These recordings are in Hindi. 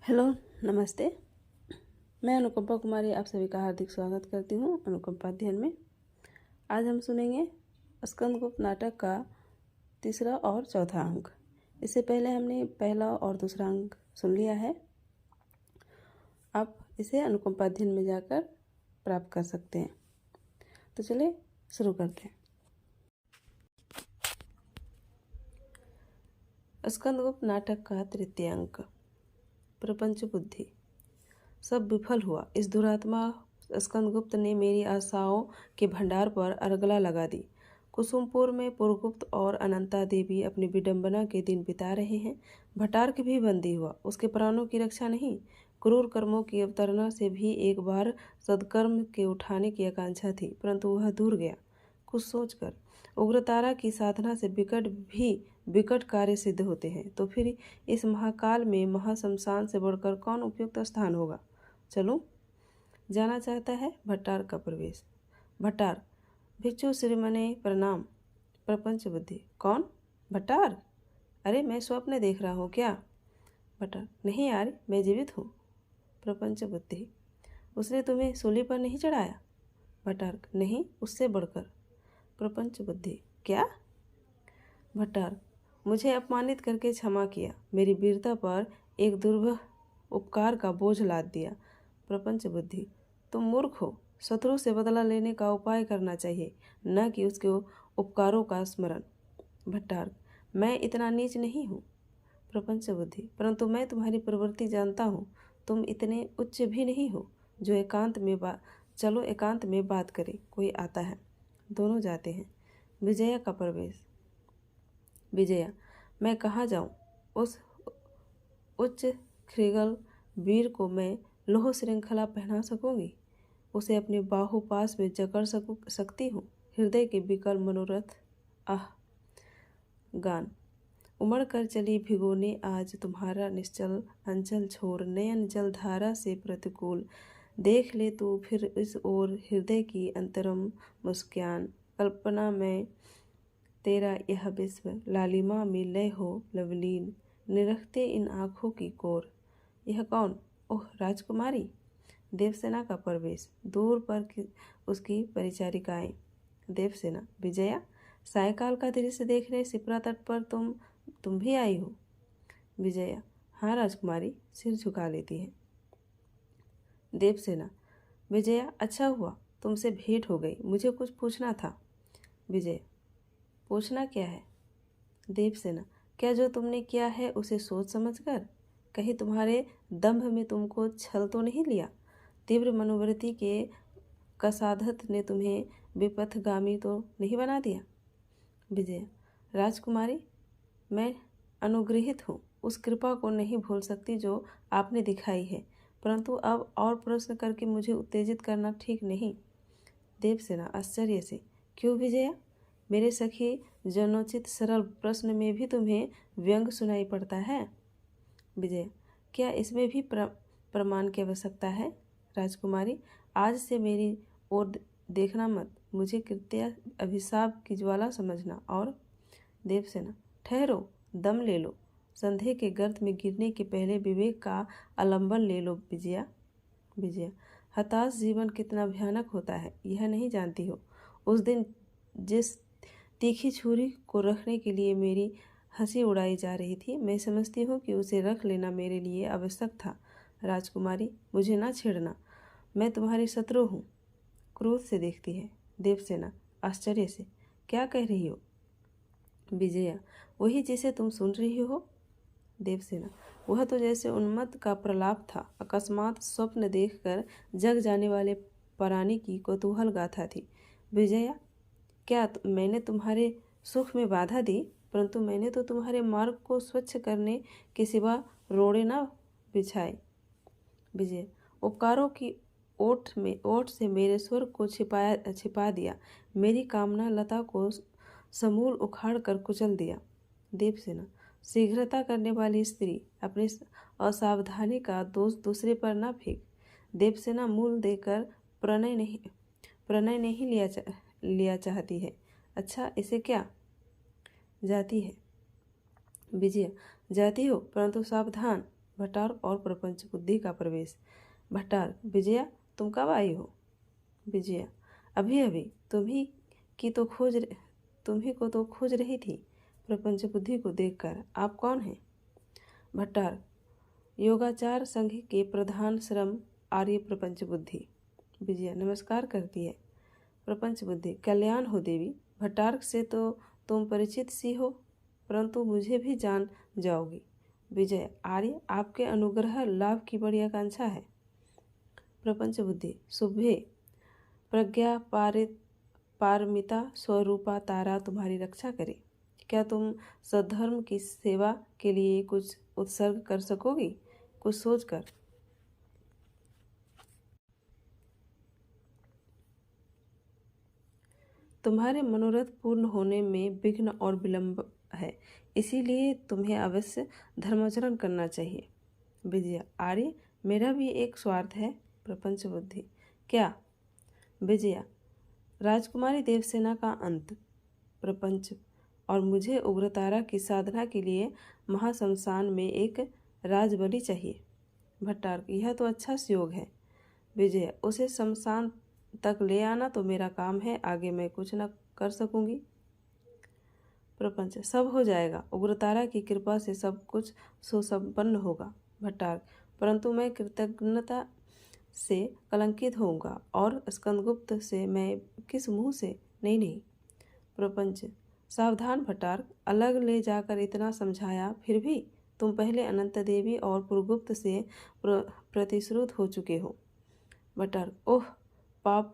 हेलो, नमस्ते। मैं अनुकंपा कुमारी आप सभी का हार्दिक स्वागत करती हूँ अनुकंपा अध्ययन में। आज हम सुनेंगे स्कंदगुप्त नाटक का तीसरा और चौथा अंक। इससे पहले हमने पहला और दूसरा अंक सुन लिया है। आप इसे अनुकंपा अध्ययन में जाकर प्राप्त कर सकते हैं। तो चलिए शुरू करते हैं। स्कंदगुप्त नाटक का तृतीय अंक, प्रपंच बुद्धि। सब विफल हुआ। इस दुरात्मा स्कंदगुप्त ने मेरी आशाओं के भंडार पर अर्गला लगा दी। कुसुमपुर में पुरगुप्त और अनंता देवी अपनी विडंबना के दिन बिता रहे हैं। भट्टार्क भी बंदी हुआ। उसके प्राणों की रक्षा नहीं, क्रूर कर्मों की अवतारणा से भी एक बार सदकर्म के उठाने की आकांक्षा थी, परंतु वह दूर गया। कुछ सोचकर उग्रतारा की साधना से विकट कार्य सिद्ध होते हैं, तो फिर इस महाकाल में महाशमशान से बढ़कर कौन उपयुक्त स्थान होगा। चलो, जाना चाहता है भट्टार का प्रवेश। भट्टार: भिक्षु श्रीमने प्रणाम। प्रपंच बुद्धि: कौन? भट्टार: अरे मैं स्वप्न देख रहा हूँ क्या? भट्टार: नहीं यार, मैं जीवित हूँ। प्रपंच बुद्धि: उसने तुम्हें सूली पर नहीं चढ़ाया? भट्टार: नहीं, उससे बढ़कर। प्रपंच बुद्धि: क्या? भट्टार: मुझे अपमानित करके क्षमा किया, मेरी वीरता पर एक दुर्भर उपकार का बोझ लाद दिया। प्रपंच बुद्धि: तुम मूर्ख हो। शत्रु से बदला लेने का उपाय करना चाहिए, न कि उसके उपकारों का स्मरण। भट्टार: मैं इतना नीच नहीं हूँ। प्रपंच बुद्धि: परंतु मैं तुम्हारी प्रवृत्ति जानता हूँ। तुम इतने उच्च भी नहीं हो जो चलो एकांत में बात करें। कोई आता है। दोनों जाते हैं। विजया का प्रवेश। विजया: मैं कहाँ जाऊँ? उस उच्च खृगल वीर को मैं लोह श्रृंखला पहना सकूंगी? उसे अपने बाहुपास में जकड़ सकती हूँ? हृदय के विकल मनोरथ। आह! गान। उमड़ कर चली भिगोने आज तुम्हारा निश्चल अंचल छोर, नयन जलधारा से प्रतिकूल। देख ले तू फिर इस ओर हृदय की अंतरम मुस्कान। कल्पना में तेरा यह विश्व लालिमा में लय हो लवलीन, निरखते इन आँखों की कोर। यह कौन? ओह राजकुमारी। देवसेना का प्रवेश। दूर पर उसकी परिचारिकाएं। देवसेना। विजया: सायकाल का दृश्य देखने शिप्रा तट पर तुम भी आई हो? विजया: हाँ राजकुमारी, सिर झुका लेती है। देवसेना। विजया: अच्छा हुआ तुमसे भेंट हो गई, मुझे कुछ पूछना था। विजय: पूछना क्या है? देवसेना: क्या जो तुमने किया है उसे सोच समझकर? कहीं तुम्हारे दंभ में तुमको छल तो नहीं लिया? तीव्र मनोवृत्ति के कसाधत ने तुम्हें विपथगामी तो नहीं बना दिया? विजय: राजकुमारी, मैं अनुग्रहित हूँ, उस कृपा को नहीं भूल सकती जो आपने दिखाई है, परंतु अब और प्रश्न करके मुझे उत्तेजित करना ठीक नहीं। देवसेना आश्चर्य से: क्यों विजया? मेरे सखी जनोचित सरल प्रश्न में भी तुम्हें व्यंग सुनाई पड़ता है? विजय: क्या इसमें भी प्रमाण की आवश्यकता है? राजकुमारी, आज से मेरी ओर देखना मत, मुझे कृत्या अभिशाप की ज्वाला समझना। और देवसेना: ठहरो, दम ले लो, संदेह के गर्त में गिरने के पहले विवेक का आलंबन ले लो विजया। विजया: हताश जीवन कितना भयानक होता है यह नहीं जानती हो। उस दिन जिस तीखी छुरी को रखने के लिए मेरी हंसी उड़ाई जा रही थी, मैं समझती हूँ कि उसे रख लेना मेरे लिए आवश्यक था। राजकुमारी, मुझे ना छेड़ना, मैं तुम्हारी शत्रु हूँ। क्रोध से देखती है। देवसेना आश्चर्य से: क्या कह रही हो? विजया: वही जिसे तुम सुन रही हो। देवसेना: वह तो जैसे उन्मत्त का प्रलाप था, अकस्मात स्वप्न देखकर जग जाने वाले प्राणी की कौतूहल गाथा थी। विजया: क्या मैंने तुम्हारे सुख में बाधा दी? परंतु मैंने तो तुम्हारे मार्ग को स्वच्छ करने के सिवा रोड़े न बिछाए। विजय: उपकारों की ओट से मेरे स्वर को छिपा दिया, मेरी कामना लता को समूल उखाड़ कर कुचल दिया। देवसेना: शीघ्रता करने वाली स्त्री अपनी असावधानी का दोष दूसरे पर न फेंक। देवसेना मूल देकर प्रणय नहीं लिया चाहती है। अच्छा, इसे क्या जाती है? विजय: जाती हो, परंतु सावधान, भट्टार्क और प्रपंच बुद्धि का प्रवेश। भट्टार्क, विजया तुम कब आई हो? विजया, अभी अभी, तुम्ही को तो खोज रही थी। प्रपंच बुद्धि को देखकर, आप कौन हैं? भट्टार्क, योगाचार संघ के प्रधान श्रम आर्य प्रपंच बुद्धि। विजया नमस्कार करती है। प्रपंच बुद्धि, कल्याण हो देवी। भट्टार्क से तो तुम परिचित सी हो, परंतु मुझे भी जान जाओगी। विजय, आर्य आपके अनुग्रह लाभ की बड़ी आकांक्षा है। प्रपंच बुद्धि, शुभे प्रज्ञा पारमिता स्वरूपा तारा तुम्हारी रक्षा करे। क्या तुम सद्धर्म की सेवा के लिए कुछ उत्सर्ग कर सकोगी? कुछ सोचकर। तुम्हारे मनोरथ पूर्ण होने में विघ्न और विलंब है, इसीलिए तुम्हें अवश्य धर्माचरण करना चाहिए। विजया, आर्य मेरा भी एक स्वार्थ है। प्रपंच बुद्धि, क्या? विजया, राजकुमारी देवसेना का अंत। प्रपंच, और मुझे उग्रतारा की साधना के लिए महाशमशान में एक राजबलि चाहिए। भट्टार्क, यह तो अच्छा सुयोग है। विजय, उसे शमशान तक ले आना तो मेरा काम है, आगे मैं कुछ न कर सकूंगी। प्रपंच, सब हो जाएगा, उग्रतारा की कृपा से सब कुछ सुसंपन्न होगा। भट्टार्क, परंतु मैं कृतज्ञता से कलंकित होऊंगा और स्कंदगुप्त से मैं किस मुंह से? नहीं। प्रपंच, सावधान भट्टार्क, अलग ले जाकर इतना समझाया, फिर भी तुम पहले अनंत देवी और पुरगुप्त से प्रतिश्रुत हो चुके हो। भट्टार्क, ओह, पाप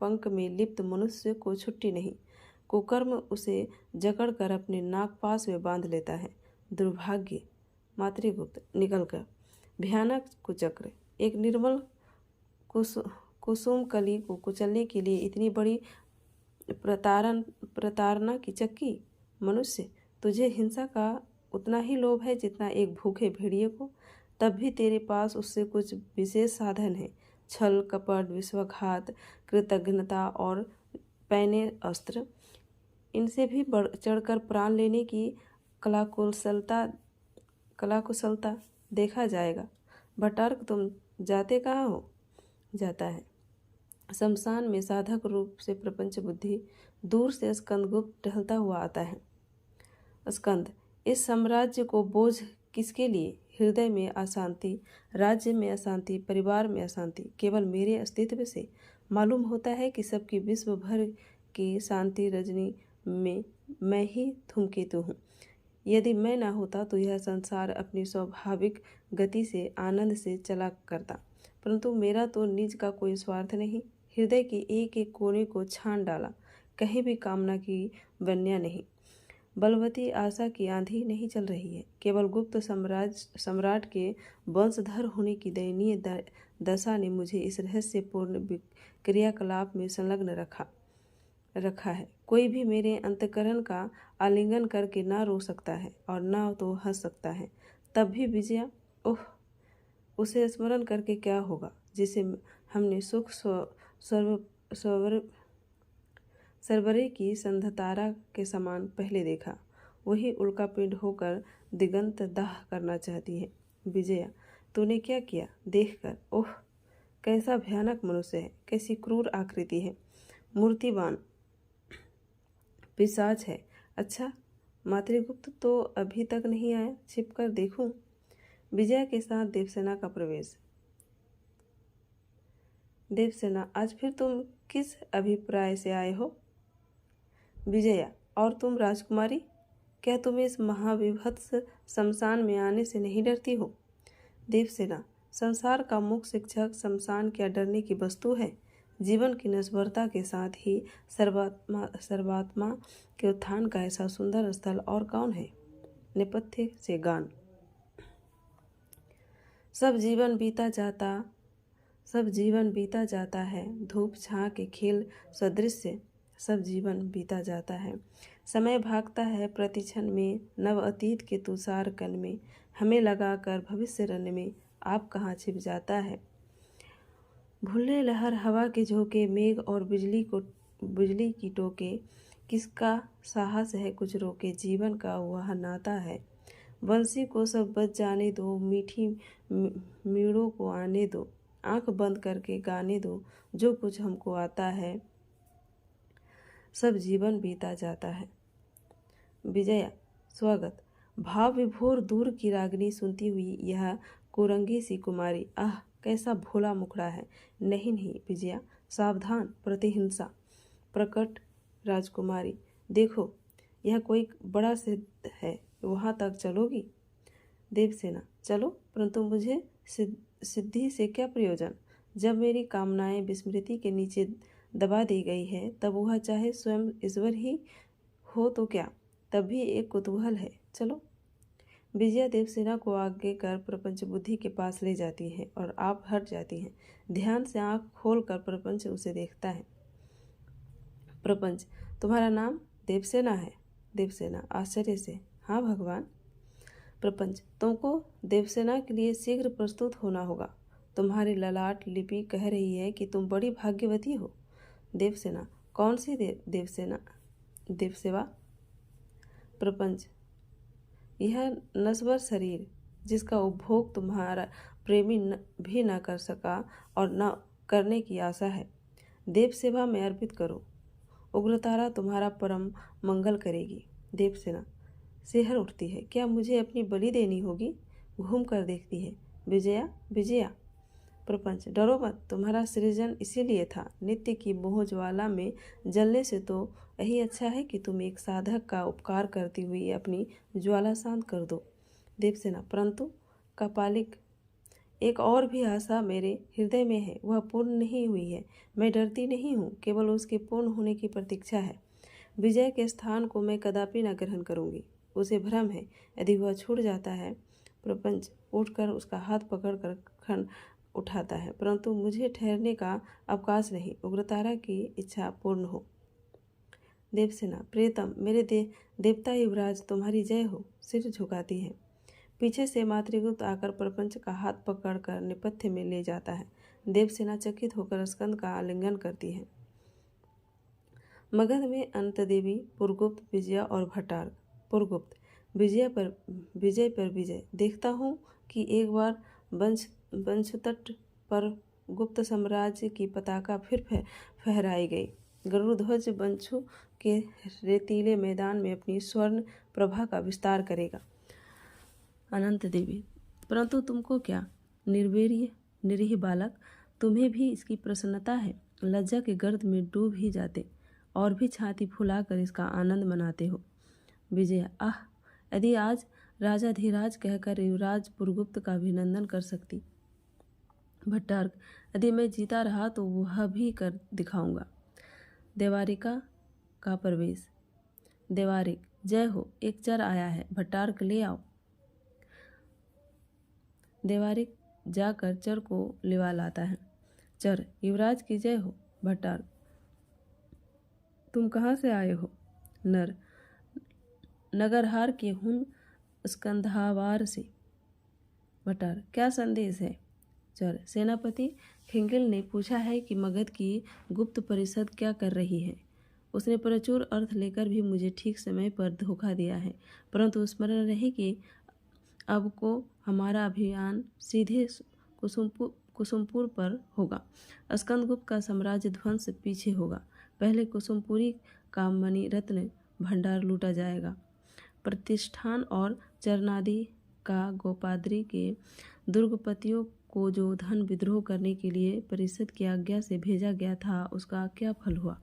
पंक में लिप्त मनुष्य को छुट्टी नहीं। कुकर्म उसे जकड़कर अपने नागपास में बांध लेता है। दुर्भाग्य। मातृगुप्त निकलकर, भयानक कुचक्र, एक निर्मल कुसुम कली को कुचलने के लिए इतनी बड़ी प्रताड़ना की चक्की। मनुष्य, तुझे हिंसा का उतना ही लोभ है जितना एक भूखे भेड़िए को, तब भी तेरे पास उससे कुछ विशेष साधन है। छल कपट, विश्वासघात, कृतज्ञता और पैने अस्त्र, इनसे भी बढ़ चढ़कर प्राण लेने की कलाकुशलता देखा जाएगा। भट्टार्क, तुम जाते कहाँ हो? जाता है शमशान में साधक रूप से प्रपंच बुद्धि। दूर से स्कंदगुप्त टहलता हुआ आता है। स्कंद, इस साम्राज्य को बोझ किसके लिए? हृदय में अशांति, राज्य में अशांति, परिवार में अशांति, केवल मेरे अस्तित्व से मालूम होता है कि सबकी विश्व भर की शांति रजनी में मैं ही धूमकेतु हूँ। यदि मैं ना होता तो यह संसार अपनी स्वाभाविक गति से आनंद से चला करता, परंतु मेरा तो निज का कोई स्वार्थ नहीं। हृदय के एक एक कोने को छान डाला, कहीं भी कामना की बन्या नहीं, बलवती आशा की आंधी नहीं चल रही है। केवल गुप्त सम्राट के वंशधर होने की दयनीय दशा ने मुझे इस रहस्यपूर्ण क्रियाकलाप में संलग्न रखा है। कोई भी मेरे अंतकरण का आलिंगन करके ना रो सकता है और ना तो हंस सकता है। तब भी विजया, ओह, उसे स्मरण करके क्या होगा जिसे हमने सुख सरवरे की संध्यातारा के समान पहले देखा, वही उल्का पिंड होकर दिगंत दाह करना चाहती है। विजया, तूने क्या किया? देखकर, ओह, कैसा भयानक मनुष्य है, कैसी क्रूर आकृति है, मूर्तिवान पिशाच है। अच्छा, मातृगुप्त तो अभी तक नहीं आया, छिपकर देखूं। विजया के साथ देवसेना का प्रवेश। देवसेना, आज फिर तुम किस अभिप्राय से आए हो? विजया, और तुम राजकुमारी, क्या तुम इस महाविभत्स शमशान में आने से नहीं डरती हो? देवसेना, संसार का मुख्य शिक्षक शमशान क्या डरने की वस्तु है? जीवन की नश्वरता के साथ ही सर्वात्मा के उत्थान का ऐसा सुंदर स्थल और कौन है? नेपथ्य से गान। सब जीवन बीता जाता है, धूप छां के खेल सदृश सब जीवन बीता जाता है। समय भागता है प्रतिक्षण में, नव अतीत के तुषार कण में, हमें लगाकर भविष्य रन में आप कहाँ छिप जाता है। भूले लहर हवा के झोंके, मेघ और बिजली की टोके, किसका साहस है कुछ रोके, जीवन का वह नाता है बंसी को सब बच जाने दो, मीठी मीड़ों को आने दो, आंख बंद करके गाने दो, जो कुछ हमको आता है सब जीवन बीता जाता है। विजया स्वागत। भाव विभोर दूर की रागनी सुनती हुई यह कोरंगी सी कुमारी, आह कैसा भोला मुखड़ा है। नहीं नहीं विजया, सावधान, प्रतिहिंसा। प्रकट राजकुमारी, देखो यह कोई बड़ा सिद्ध है, वहाँ तक चलोगी? देवसेना, चलो, परंतु मुझे सिद्धि से क्या प्रयोजन? जब मेरी कामनाएं विस्मृति के नीचे दबा दी गई है, तब वह चाहे स्वयं ईश्वर ही हो तो क्या, तब भी एक कुतूहल है। चलो। विजया देवसेना को आगे कर प्रपंच बुद्धि के पास ले जाती है और आप हट जाती हैं। ध्यान से आंख खोलकर प्रपंच उसे देखता है। प्रपंच, तुम्हारा नाम देवसेना है? देवसेना आश्चर्य से, हाँ भगवान। प्रपंच, तुमको देवसेना के लिए शीघ्र प्रस्तुत होना होगा। तुम्हारी ललाट लिपि कह रही है कि तुम बड़ी भाग्यवती हो। देवसेना, कौन सी देवसेना? देवसेवा। प्रपंच, यह नश्वर शरीर जिसका उपभोग तुम्हारा प्रेमी भी न कर सका और न करने की आशा है, देव सेवा में अर्पित करो। उग्रतारा तुम्हारा परम मंगल करेगी। देवसेना सिहर उठती है, क्या मुझे अपनी बलि देनी होगी? घूम कर देखती है, विजया विजया। प्रपंच, डरो मत, तुम्हारा सृजन इसीलिए था। नित्य की मोह ज्वाला में जलने से तो यही अच्छा है कि तुम एक साधक का उपकार करती हुई अपनी ज्वाला शांत कर दो। देवसेना, परंतु कपालिक, एक और भी आशा मेरे हृदय में है, वह पूर्ण नहीं हुई है। मैं डरती नहीं हूँ, केवल उसके पूर्ण होने की प्रतीक्षा है। विजय के स्थान को मैं कदापि न ग्रहण करूँगी। उसे भ्रम है, यदि वह छूट जाता है। प्रपंच उठकर उसका हाथ पकड़कर खंड उठाता है, परंतु मुझे ठहरने का अवकाश नहीं। उग्रतारा की इच्छा पूर्ण हो। देवसेना, प्रियतम, मेरे देवता युवराज, तुम्हारी जय हो। सिर झुकाती है। पीछे से मातृगुप्त आकर प्रपंच का हाथ पकड़कर नेपथ्य में ले जाता है। देवसेना चकित होकर स्कंद का आलिंगन करती है। मगध में अनंत देवी, पुरगुप्त, विजया और भट्टार्क। पुरगुप्त, विजय पर विजय। देखता हूँ कि एक बार वंशतट पर गुप्त साम्राज्य की पताका फिर फहराई गई। गरुड़ध्वज वंशु के रेतीले मैदान में अपनी स्वर्ण प्रभा का विस्तार करेगा। अनंत देवी, परंतु तुमको क्या, निर्वीर्य निरीह बालक, तुम्हें भी इसकी प्रसन्नता है? लज्जा के गर्त में डूब ही जाते और भी छाती फुलाकर इसका आनंद मनाते हो। विजया, आह, यदि आज राजाधिराज कहकर युवराज पुरगुप्त का अभिनंदन कर सकती। भट्टार्क, यदि मैं जीता रहा तो वह भी कर दिखाऊंगा। देवारिका का प्रवेश। देवारिक, जय हो, एक चर आया है, भट्टार्क ले आओ। देवारिक जाकर चर को लिवा लाता है। चर, युवराज की जय हो। भट्टार्क, तुम कहाँ से आए हो? नर, नगरहार के हूँ, स्कंधावार से। भट्टार्क, क्या संदेश है? चर, सेनापति खिंगिल ने पूछा है कि मगध की गुप्त परिषद क्या कर रही है। उसने प्रचुर अर्थ लेकर भी मुझे ठीक समय पर धोखा दिया है, परंतु स्मरण रहे कि अब को हमारा अभियान सीधे कुसुमपुर पर होगा। स्कंदगुप्त का साम्राज्य ध्वंस पीछे होगा। पहले कुसुमपुरी का मणि रत्न भंडार लूटा जाएगा। प्रतिष्ठान और चरनादि का गोपाद्री के दुर्गपतियों को जो धन विद्रोह करने के लिए परिषद की आज्ञा से भेजा गया था, उसका क्या फल हुआ?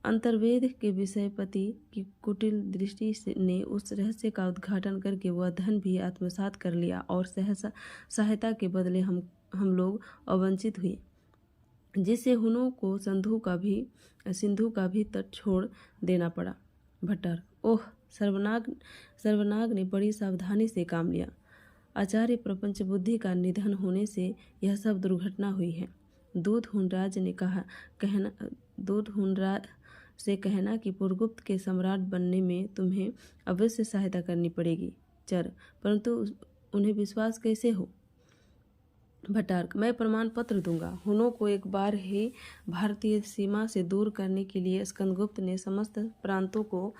अंतर्वेद के विषयपति की कुटिल दृष्टि ने उस रहस्य का उद्घाटन करके वह धन भी आत्मसात कर लिया और सहसा सहायता के बदले हम लोग अवंचित हुए, जिससे हुनों को सिंधु का भी तट छोड़ देना पड़ा। भट्टार्क, ओह, सर्वनाग ने बड़ी सावधानी से काम लिया। आचार्य प्रपंच बुद्धि का निधन होने से यह सब दुर्घटना हुई है। दूत हुनराज से कहना कि पुरगुप्त के सम्राट बनने में तुम्हें अवश्य सहायता करनी पड़ेगी। चर, परंतु उन्हें विश्वास कैसे हो? भट्टार्क, मैं प्रमाण पत्र दूंगा। हुनों को एक बार ही भारतीय सीमा से दूर करने के लिए स्कंदगुप्त ने समस्त प्रांतों को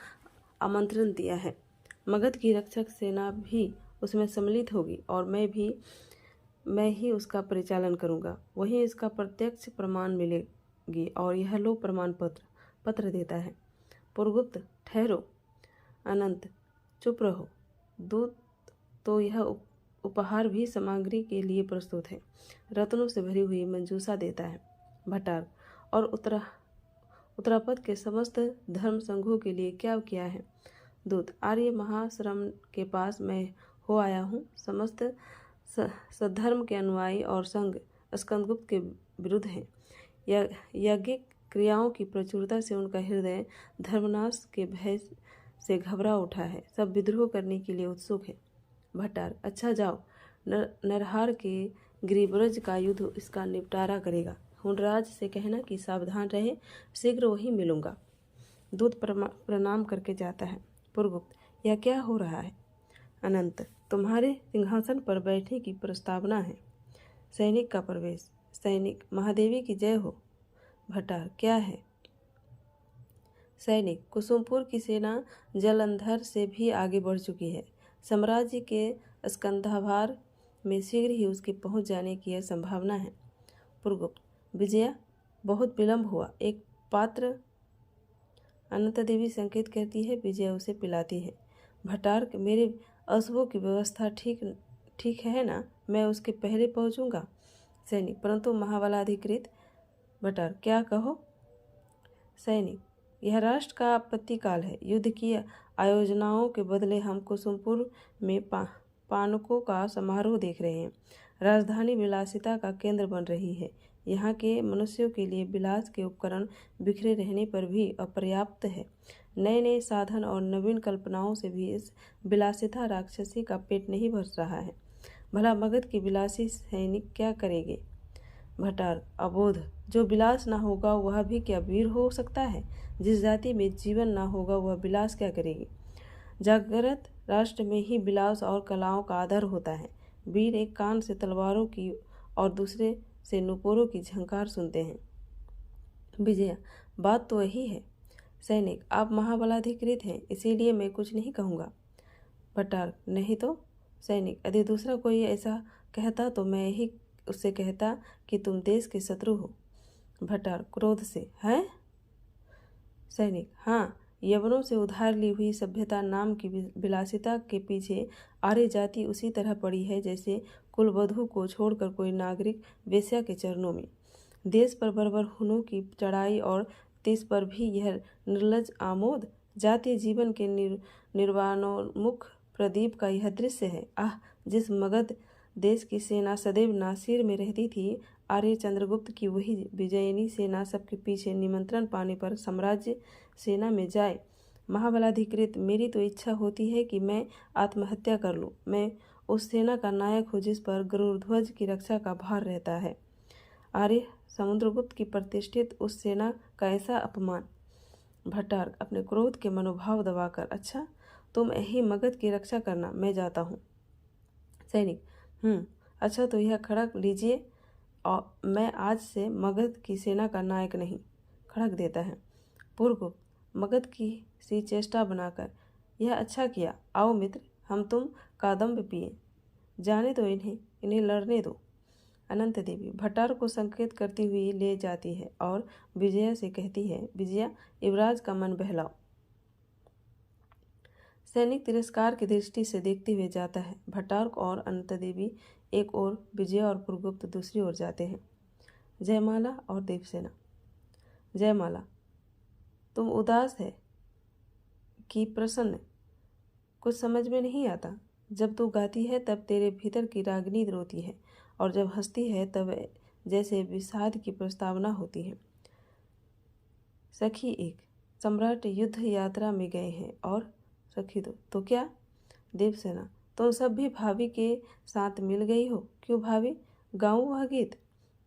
आमंत्रण दिया है। मगध की रक्षक सेना भी उसमें सम्मिलित होगी और मैं ही उसका परिचालन करूंगा। वहीं इसका प्रत्यक्ष प्रमाण मिलेगी और यह लोक प्रमाण पत्र देता है। पुरगुप्त, ठहरो। अनंत, चुप रहो। दूत तो यह उपहार भी सामग्री के लिए प्रस्तुत है। रत्नों से भरी हुई मंजूषा देता है। भट्टार, और उत्तरापद के समस्त धर्म संघों के लिए क्या किया है? दूत, आर्य महाश्रम के पास मैं हो आया हूँ। समस्त सद्धर्म के अनुयायी और संघ स्कंदगुप्त के विरुद्ध हैं। यज्ञिक क्रियाओं की प्रचुरता से उनका हृदय धर्मनाश के भय से घबरा उठा है। सब विद्रोह करने के लिए उत्सुक है। भट्टार, अच्छा जाओ। नरहार के गिरिब्रज का युद्ध इसका निपटारा करेगा। हुनराज से कहना कि सावधान रहे, शीघ्र वहीं मिलूंगा। दूत प्रणाम करके जाता है। पुरगुप्त, यह क्या हो रहा है? अनंत, तुम्हारे सिंहासन पर बैठने की प्रस्तावना है। सैनिक का प्रवेश। सैनिक, महादेवी की जय हो। भट्टार, क्या है? सैनिक, कुसुमपुर की सेना जलंधर से भी आगे बढ़ चुकी है। साम्राज्य के स्कंधाभार में शीघ्र ही उसके पहुंच जाने की यह संभावना है। पुरगुप्त, विजया, बहुत विलंब हुआ। एक पात्र। अनंत देवी संकेत करती है। विजया उसे पिलाती है। भट्टार, मेरे अशुभों की व्यवस्था ठीक है ना? मैं उसके पहले पहुंचूंगा। सैनिक, परंतु महाबलाधिकृत। भट्टार, क्या कहो? सैनिक, यह राष्ट्र का आपत्ति काल है। युद्ध की आयोजनाओं के बदले हम कुसुमपुर में पानकों का समारोह देख रहे हैं। राजधानी विलासिता का केंद्र बन रही है। यहाँ के मनुष्यों के लिए विलास के उपकरण बिखरे रहने पर भी अपर्याप्त है। नए नए साधन और नवीन कल्पनाओं से भी इस विलासिता राक्षसी का पेट नहीं भर रहा है। भला मगध के विलासी सैनिक क्या करेंगे? भट्टार, अबोध। जो विलास ना होगा वह भी क्या वीर हो सकता है? जिस जाति में जीवन ना होगा वह विलास क्या करेगी? जागृत राष्ट्र में ही विलास और कलाओं का आदर होता है। वीर एक कान से तलवारों की और दूसरे से नुपुरों की झंकार सुनते हैं। विजया, बात तो वही है। सैनिक, आप महाबलाधिकृत हैं, इसीलिए मैं कुछ नहीं कहूँगा। भट्टार, नहीं तो? सैनिक, यदि दूसरा कोई ऐसा कहता तो मैं ही उससे कहता कि तुम देश के शत्रु हो। भट्टार, क्रोध से, हैं? सैनिक, हाँ, यवनों से उधार ली हुई सभ्यता नाम की विलासिता के पीछे आर्य जाति उसी तरह पड़ी है जैसे कुलवधू को छोड़कर कोई नागरिक वेश्या के चरणों में। देश पर बर्बर हुनों की चढ़ाई और तेज पर भी यह निर्लज आमोद। जातीय जीवन के निर्वाणोन्मुख प्रदीप का यह दृश्य है। आह, जिस मगध देश की सेना सदैव नासिर में रहती थी, आर्य चंद्रगुप्त की वही विजयिनी सेना सबके पीछे निमंत्रण पाने पर साम्राज्य सेना में जाए। महाबलाधिकृत, मेरी तो इच्छा होती है कि मैं आत्महत्या कर लूं। मैं उस सेना का नायक हूँ जिस पर गरुड़ध्वज की रक्षा का भार रहता है। आर्य समुद्रगुप्त की प्रतिष्ठित उस सेना का ऐसा अपमान। भट्टार, अपने क्रोध के मनोभाव दबाकर, अच्छा, तुम यही मगध की रक्षा करना, मैं जाता हूँ। सैनिक, अच्छा, तो यह खड़क लीजिए और मैं आज से मगध की सेना का नायक नहीं। खड़क देता है। पुरगुप्त, मगध की सी चेष्टा बनाकर, यह अच्छा किया। आओ मित्र, हम तुम कादम्ब पिए। जाने दो इन्हें लड़ने दो। अनंत देवी भट्टार को संकेत करती हुई ले जाती है और विजया से कहती है, विजया, युवराज का मन बहलाओ। सैनिक तिरस्कार की दृष्टि से देखते हुए जाता है। भट्टार और अनंत देवी एक ओर, विजया और पुरगुप्त दूसरी ओर जाते हैं। जयमाला और देवसेना। जयमाला, तुम उदास है कि प्रसन्न? कुछ समझ में नहीं आता। जब तू गाती है तब तेरे भीतर की रागिनी रोती है और जब हंसती है तब जैसे विषाद की प्रस्तावना होती है। सखी एक, सम्राट युद्ध यात्रा में गए हैं और सखी दो, तो क्या? देवसेना, तुम सब भी भाभी के साथ मिल गई हो। क्यों भाभी, गाऊं वह गीत?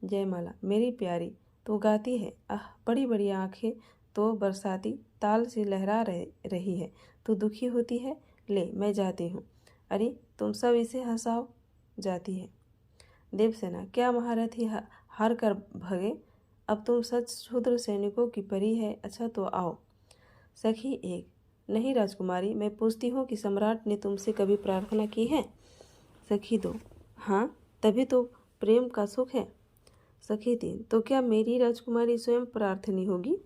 जयमाला, मेरी प्यारी, तू गाती है। आह, बड़ी बड़ी आंखें तो बरसाती ताल से लहरा रही है। तू दुखी होती है। ले, मैं जाती हूँ। अरे, तुम सब इसे हंसाओ। जाती है। देवसेना, क्या महारथी हार कर भगे? अब तुम सच शूद्र सैनिकों की परी है। अच्छा, तो आओ। सखी एक, नहीं राजकुमारी, मैं पूछती हूँ कि सम्राट ने तुमसे कभी प्रार्थना की है? सखी 2, हाँ, तभी तो प्रेम का सुख है। सखी 3, तो क्या मेरी राजकुमारी स्वयं प्रार्थनी होगी?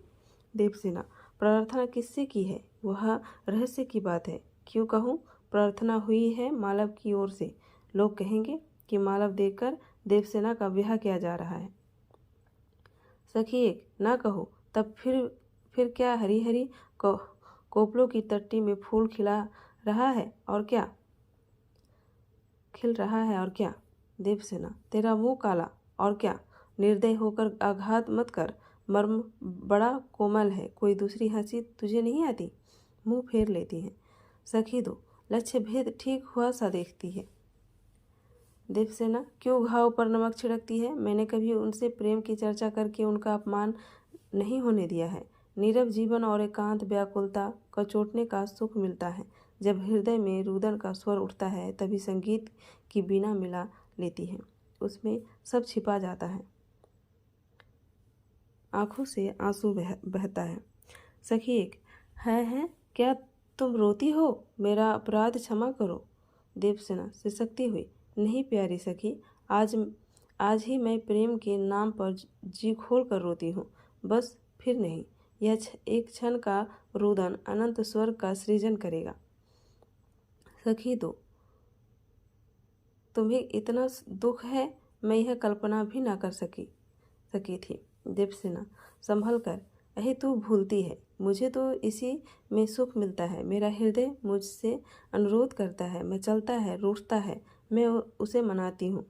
देवसेना, प्रार्थना किससे की है वह रहस्य की बात है। क्यों कहूँ? प्रार्थना हुई है मालव की ओर से। लोग कहेंगे कि मालव देकर देवसेना का ब्याह किया जा रहा है। सखी 1, ना कहो, तब फिर क्या हरी हरी कोपलों की टट्टी में फूल खिला रहा है और क्या खिल रहा है और क्या? देवसेना, तेरा मुंह काला और क्या? निर्दय होकर आघात मत कर, मर्म बड़ा कोमल है, कोई दूसरी हंसी तुझे नहीं आती? मुंह फेर लेती है। सखी 2, लक्ष्य भेद ठीक हुआ सा देखती है। देवसेना, क्यों घाव पर नमक छिड़कती है? मैंने कभी उनसे प्रेम की चर्चा करके उनका अपमान नहीं होने दिया है। नीरव जीवन और एकांत व्याकुलता का चोटने का सुख मिलता है। जब हृदय में रुदन का स्वर उठता है तभी संगीत की बीना मिला लेती है, उसमें सब छिपा जाता है। आंखों से आंसू बहता है। सखी 1, है क्या तुम रोती हो? मेरा अपराध क्षमा करो। देवसेना सिसकती हुई, नहीं प्यारी सखी, आज ही मैं प्रेम के नाम पर जी खोल कर रोती हूँ, बस फिर नहीं। यह एक क्षण का रुदन अनंत स्वर का सृजन करेगा। सखी 2, तुम्हें इतना दुख है, मैं यह कल्पना भी ना कर सकी थी। देवसेना संभल कर, अहे तू भूलती है, मुझे तो इसी में सुख मिलता है। मेरा हृदय मुझसे अनुरोध करता है, मैं चलता है, रूठता है, मैं उसे मनाती हूँ।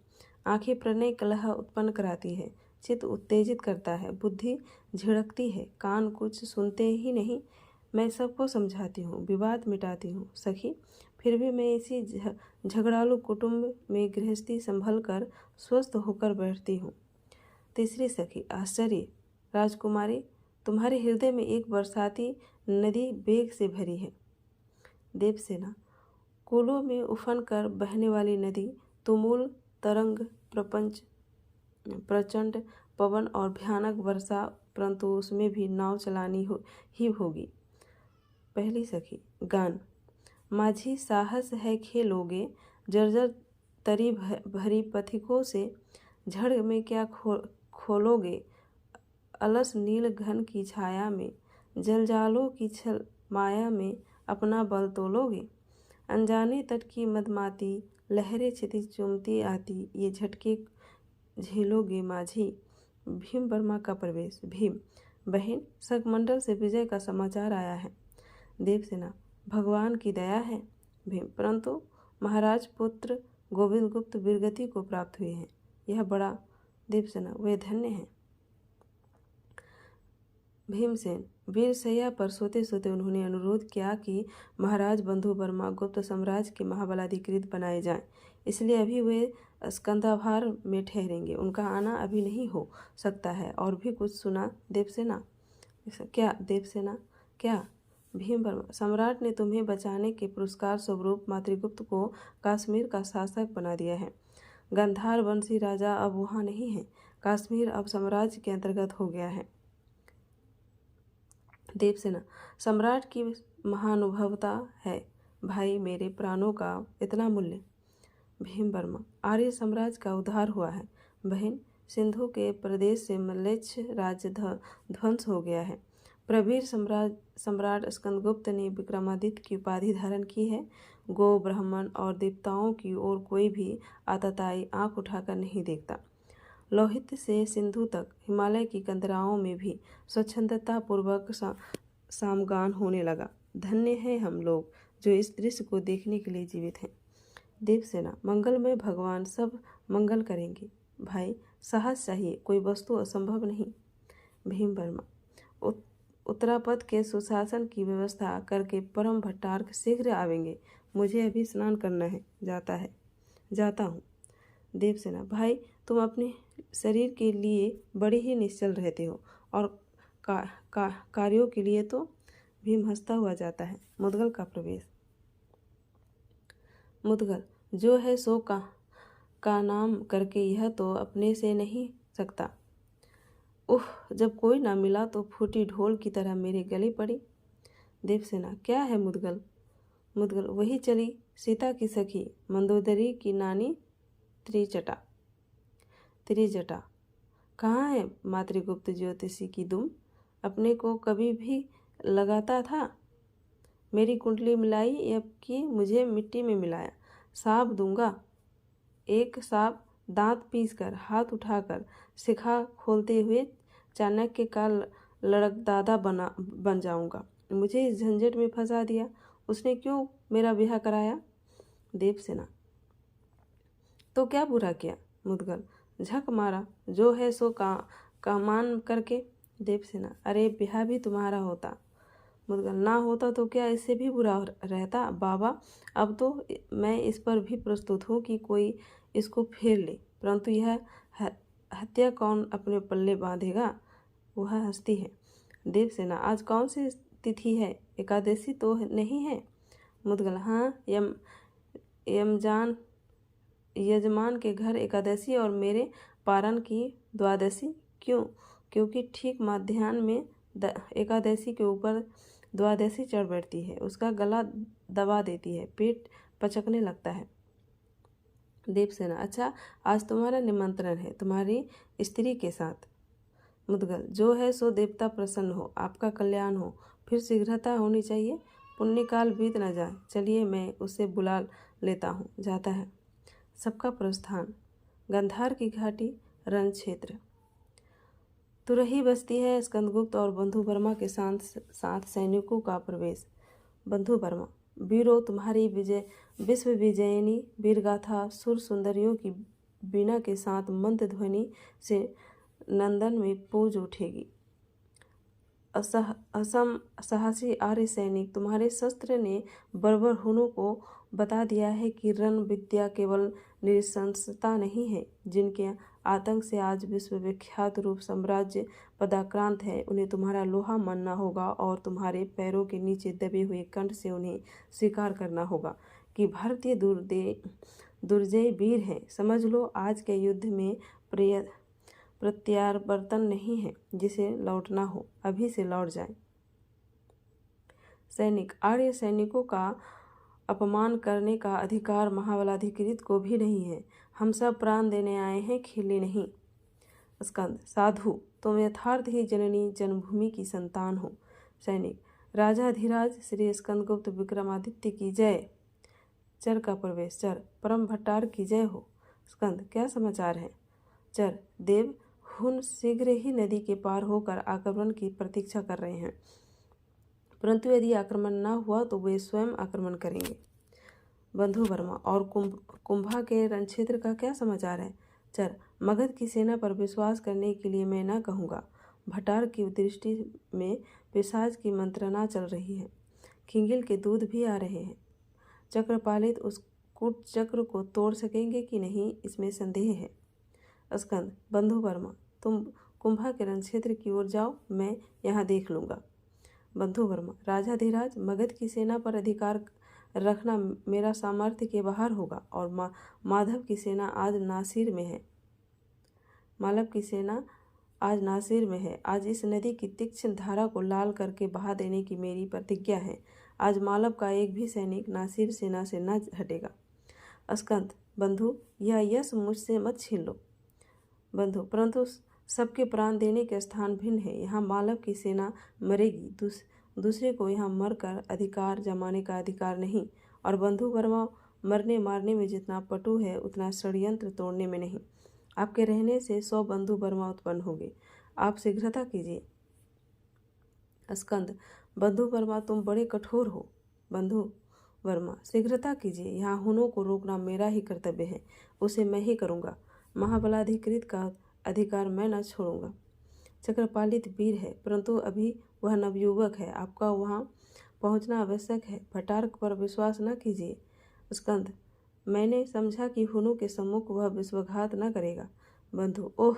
आंखें प्रणय कलह उत्पन्न कराती है, चित्त उत्तेजित करता है, बुद्धि झिड़कती है, कान कुछ सुनते ही नहीं। मैं सबको समझाती हूँ, विवाद मिटाती हूँ सखी, फिर भी मैं इसी झगड़ालू कुटुंब में गृहस्थी संभल कर स्वस्थ होकर बैठती हूँ। तीसरी सखी, आश्चर्य राजकुमारी, तुम्हारे हृदय में एक बरसाती नदी वेग से भरी है। देवसेना, कूलों में उफन कर बहने वाली नदी, तुमुल तरंग, प्रचंड पवन और भयानक वर्षा, परंतु उसमें भी नाव चलानी ही होगी। पहली सखी, गान। माझी साहस है खेलोगे, जर्जर तरी भरी पथिकों से, झड़ में क्या खोलोगे, अलस नील घन की छाया में, जलजालों की छल माया में अपना बल तोलोगे। अनजाने तट की मदमाती लहरें क्षितिज चूमती आती, ये झटके झेलोगे माझी। भीम वर्मा का प्रवेश। भीम, बहन, सगमंडल से विजय का समाचार आया है। देवसेना, भगवान की दया है। भीम, परंतु महाराज पुत्र गोविंद गुप्त वीरगति को प्राप्त हुए हैं, यह बड़ा। देवसेना, वे धन्य हैं। भीमसेन, वीर सैया पर सोते सोते उन्होंने अनुरोध किया कि महाराज बंधु वर्मा गुप्त साम्राज्य के महाबलाधिकृत बनाए जाएं, इसलिए अभी वे स्कंदाभार में ठहरेंगे, उनका आना अभी नहीं हो सकता है। और भी कुछ सुना देवसेना? क्या? देवसेना, क्या? भीम वर्मा, सम्राट ने तुम्हें बचाने के पुरस्कार स्वरूप मातृगुप्त को कश्मीर का शासक बना दिया है। गंधार वंशी राजा अब वहाँ नहीं है, कश्मीर अब साम्राज्य के अंतर्गत हो गया है। देवसेना, सम्राट की महानुभवता है भाई, मेरे प्राणों का इतना मूल्य। भीम वर्मा, आर्य साम्राज्य का उद्धार हुआ है बहन, सिंधु के प्रदेश से मलेच्छ राज्य ध्वंस हो गया है। प्रवीर सम्राट स्कंदगुप्त ने विक्रमादित्य की उपाधि धारण की है। गो, ब्राह्मण और देवताओं की ओर कोई भी आतताई आंख उठाकर नहीं देखता। लोहित से सिंधु तक हिमालय की कंदराओं में भी स्वच्छंदता पूर्वक सामगान होने लगा। धन्य है हम लोग जो इस दृश्य को देखने के लिए जीवित हैं। देवसेना, मंगलमय भगवान सब मंगल करेंगे। भाई, साहस चाहिए, कोई वस्तु असंभव नहीं। भीम वर्मा, उत्तरापद के सुशासन की व्यवस्था करके परम भट्टारक शीघ्र आवेंगे। मुझे अभी स्नान करना है, जाता हूँ। देवसेना, भाई, तुम अपने शरीर के लिए बड़े ही निश्चल रहते हो और कार्यों के लिए तो। भीम हंसता हुआ जाता है। मुदगल का प्रवेश। मुदगल, जो है सो का नाम करके यह तो अपने से नहीं सकता। उह, जब कोई ना मिला तो फूटी ढोल की तरह मेरे गले पड़ी। देवसेना क्या है मुदगल? मुदगल वही चली सीता की सखी मंदोदरी की नानी त्रिजटा। त्रिजटा कहाँ है मातृगुप्त ज्योतिषी की दुम? अपने को कभी भी लगाता था। मेरी कुंडली मिलाई या कि मुझे मिट्टी में मिलाया। साप दूंगा, एक साप दांत पीसकर हाथ उठाकर शिखा खोलते हुए चाणक्य का लड़कदादा बन जाऊंगा। मुझे इस झंझट में फंसा दिया। उसने क्यों मेरा ब्याह कराया? देवसेना तो क्या बुरा किया? मुदगल झक मारा, जो है सो का मान करके। देवसेना अरे ब्याह भी तुम्हारा होता। मुदगल ना होता तो क्या इससे भी बुरा रहता बाबा। अब तो मैं इस पर भी प्रस्तुत हूँ कि कोई इसको फेर ले, परंतु यह हत्या कौन अपने पल्ले बांधेगा? वह हंसती है। देवसेना आज कौन सी तिथि है? एकादशी तो नहीं है? मुदगल हाँ, यजमान के घर एकादशी और मेरे पारण की द्वादशी। क्यों? क्योंकि ठीक मध्याह्न में एकादशी के ऊपर द्वादशी चढ़ बैठती है, उसका गला दबा देती है, पेट पचकने लगता है। देवसेना अच्छा, आज तुम्हारा निमंत्रण है तुम्हारी स्त्री के साथ। मुदगल जो है सो देवता प्रसन्न हो, आपका कल्याण हो, फिर शीघ्रता होनी चाहिए, पुण्यकाल बीत न जाए। चलिए मैं उसे बुला लेता हूँ। जाता है। सबका प्रस्थान। गंधार की घाटी, रण क्षेत्र। तुरही बसती है। स्कंदगुप्त और बंधु वर्मा के साथ सैनिकों का प्रवेश। बंधु वर्मा वीरो, तुम्हारी विश्व विजयिनी वीरगाथा सुर सुंदरियों की बीना के साथ मंद ध्वनि से नंदन में पूज उठेगी। असम साहसी आर्य सैनिक, तुम्हारे शस्त्र ने बर्बर हुनों को बता दिया है कि रण विद्या केवल नृशंसता नहीं है। जिनके आतंक से आज विश्वविख्यात रूप साम्राज्य पदाक्रांत है, उन्हें तुम्हारा लोहा मानना होगा और तुम्हारे पैरों के नीचे दबे हुए कंठ से उन्हें स्वीकार करना होगा कि भारतीय दुर्जय वीर हैं। समझ लो, आज के युद्ध में प्रत्यावर्तन नहीं है। जिसे लौटना हो अभी से लौट जाए। सैनिक आर्य सैनिकों का अपमान करने का अधिकार महाबलाधिकृत को भी नहीं है। हम सब प्राण देने आए हैं, खेले नहीं। स्कंद साधु, तुम यथार्थ ही जननी जन्मभूमि की संतान हो। सैनिक राजाधिराज श्री स्कंदगुप्त विक्रमादित्य की जय। चर का प्रवेश। चर परम भट्टार की जय हो। स्कंद क्या समाचार है? चर देव हुन शीघ्र ही नदी के पार होकर आक्रमण की प्रतीक्षा कर रहे हैं, परंतु यदि आक्रमण न हुआ तो वे स्वयं आक्रमण करेंगे। बंधु वर्मा और कुंभा के रणक्षेत्र का क्या समाचार है? चर मगध की सेना पर विश्वास करने के लिए मैं न कहूँगा। भटार की दृष्टि में पिशाच की मंत्रणा चल रही है। खिंगिल के दूध भी आ रहे हैं। चक्रपालित उस कूट चक्र को तोड़ सकेंगे कि नहीं, इसमें संदेह है। स्कंद बंधु वर्मा, तुम कुंभा के रणक्षेत्र की ओर जाओ, मैं यहाँ देख लूँगा। बंधु वर्मा राजाधिराज, मगध की सेना पर अधिकार रखना मेरा सामर्थ्य के बाहर होगा और माधव की सेना आज नासिर में है। मालव की सेना आज नासिर में है। आज इस नदी की तीक्ष्ण धारा को लाल करके बहा देने की मेरी प्रतिज्ञा है। आज मालव का एक भी सैनिक नासिर सेना से न हटेगा। स्कंद बंधु, यह यश मुझसे मत छीन लो। बंधु परंतु सबके प्राण देने के स्थान भिन्न है। यहाँ मालव की सेना मरेगी, दूसरे को यहाँ मरकर अधिकार जमाने का अधिकार नहीं। और बंधु वर्मा, मरने मारने में जितना पटु है उतना षड्यंत्र तोड़ने में नहीं। आपके रहने से 100 बंधु वर्मा उत्पन्न होंगे। आप शीघ्रता कीजिए। स्कंद बंधु वर्मा, तुम बड़े कठोर हो। बंधु वर्मा शीघ्रता कीजिए, यहाँ हुनों को रोकना मेरा ही कर्तव्य है, उसे मैं ही करूँगा। महाबलाधिकृत का अधिकार मैं न छोड़ूंगा। चक्रपालित वीर है, परंतु अभी वह नवयुवक है। आपका वहाँ पहुँचना आवश्यक है। भटार पर विश्वास न कीजिए। स्कंद मैंने समझा कि हुनों के सम्मुख वह विश्वासघात न करेगा। बंधु ओह,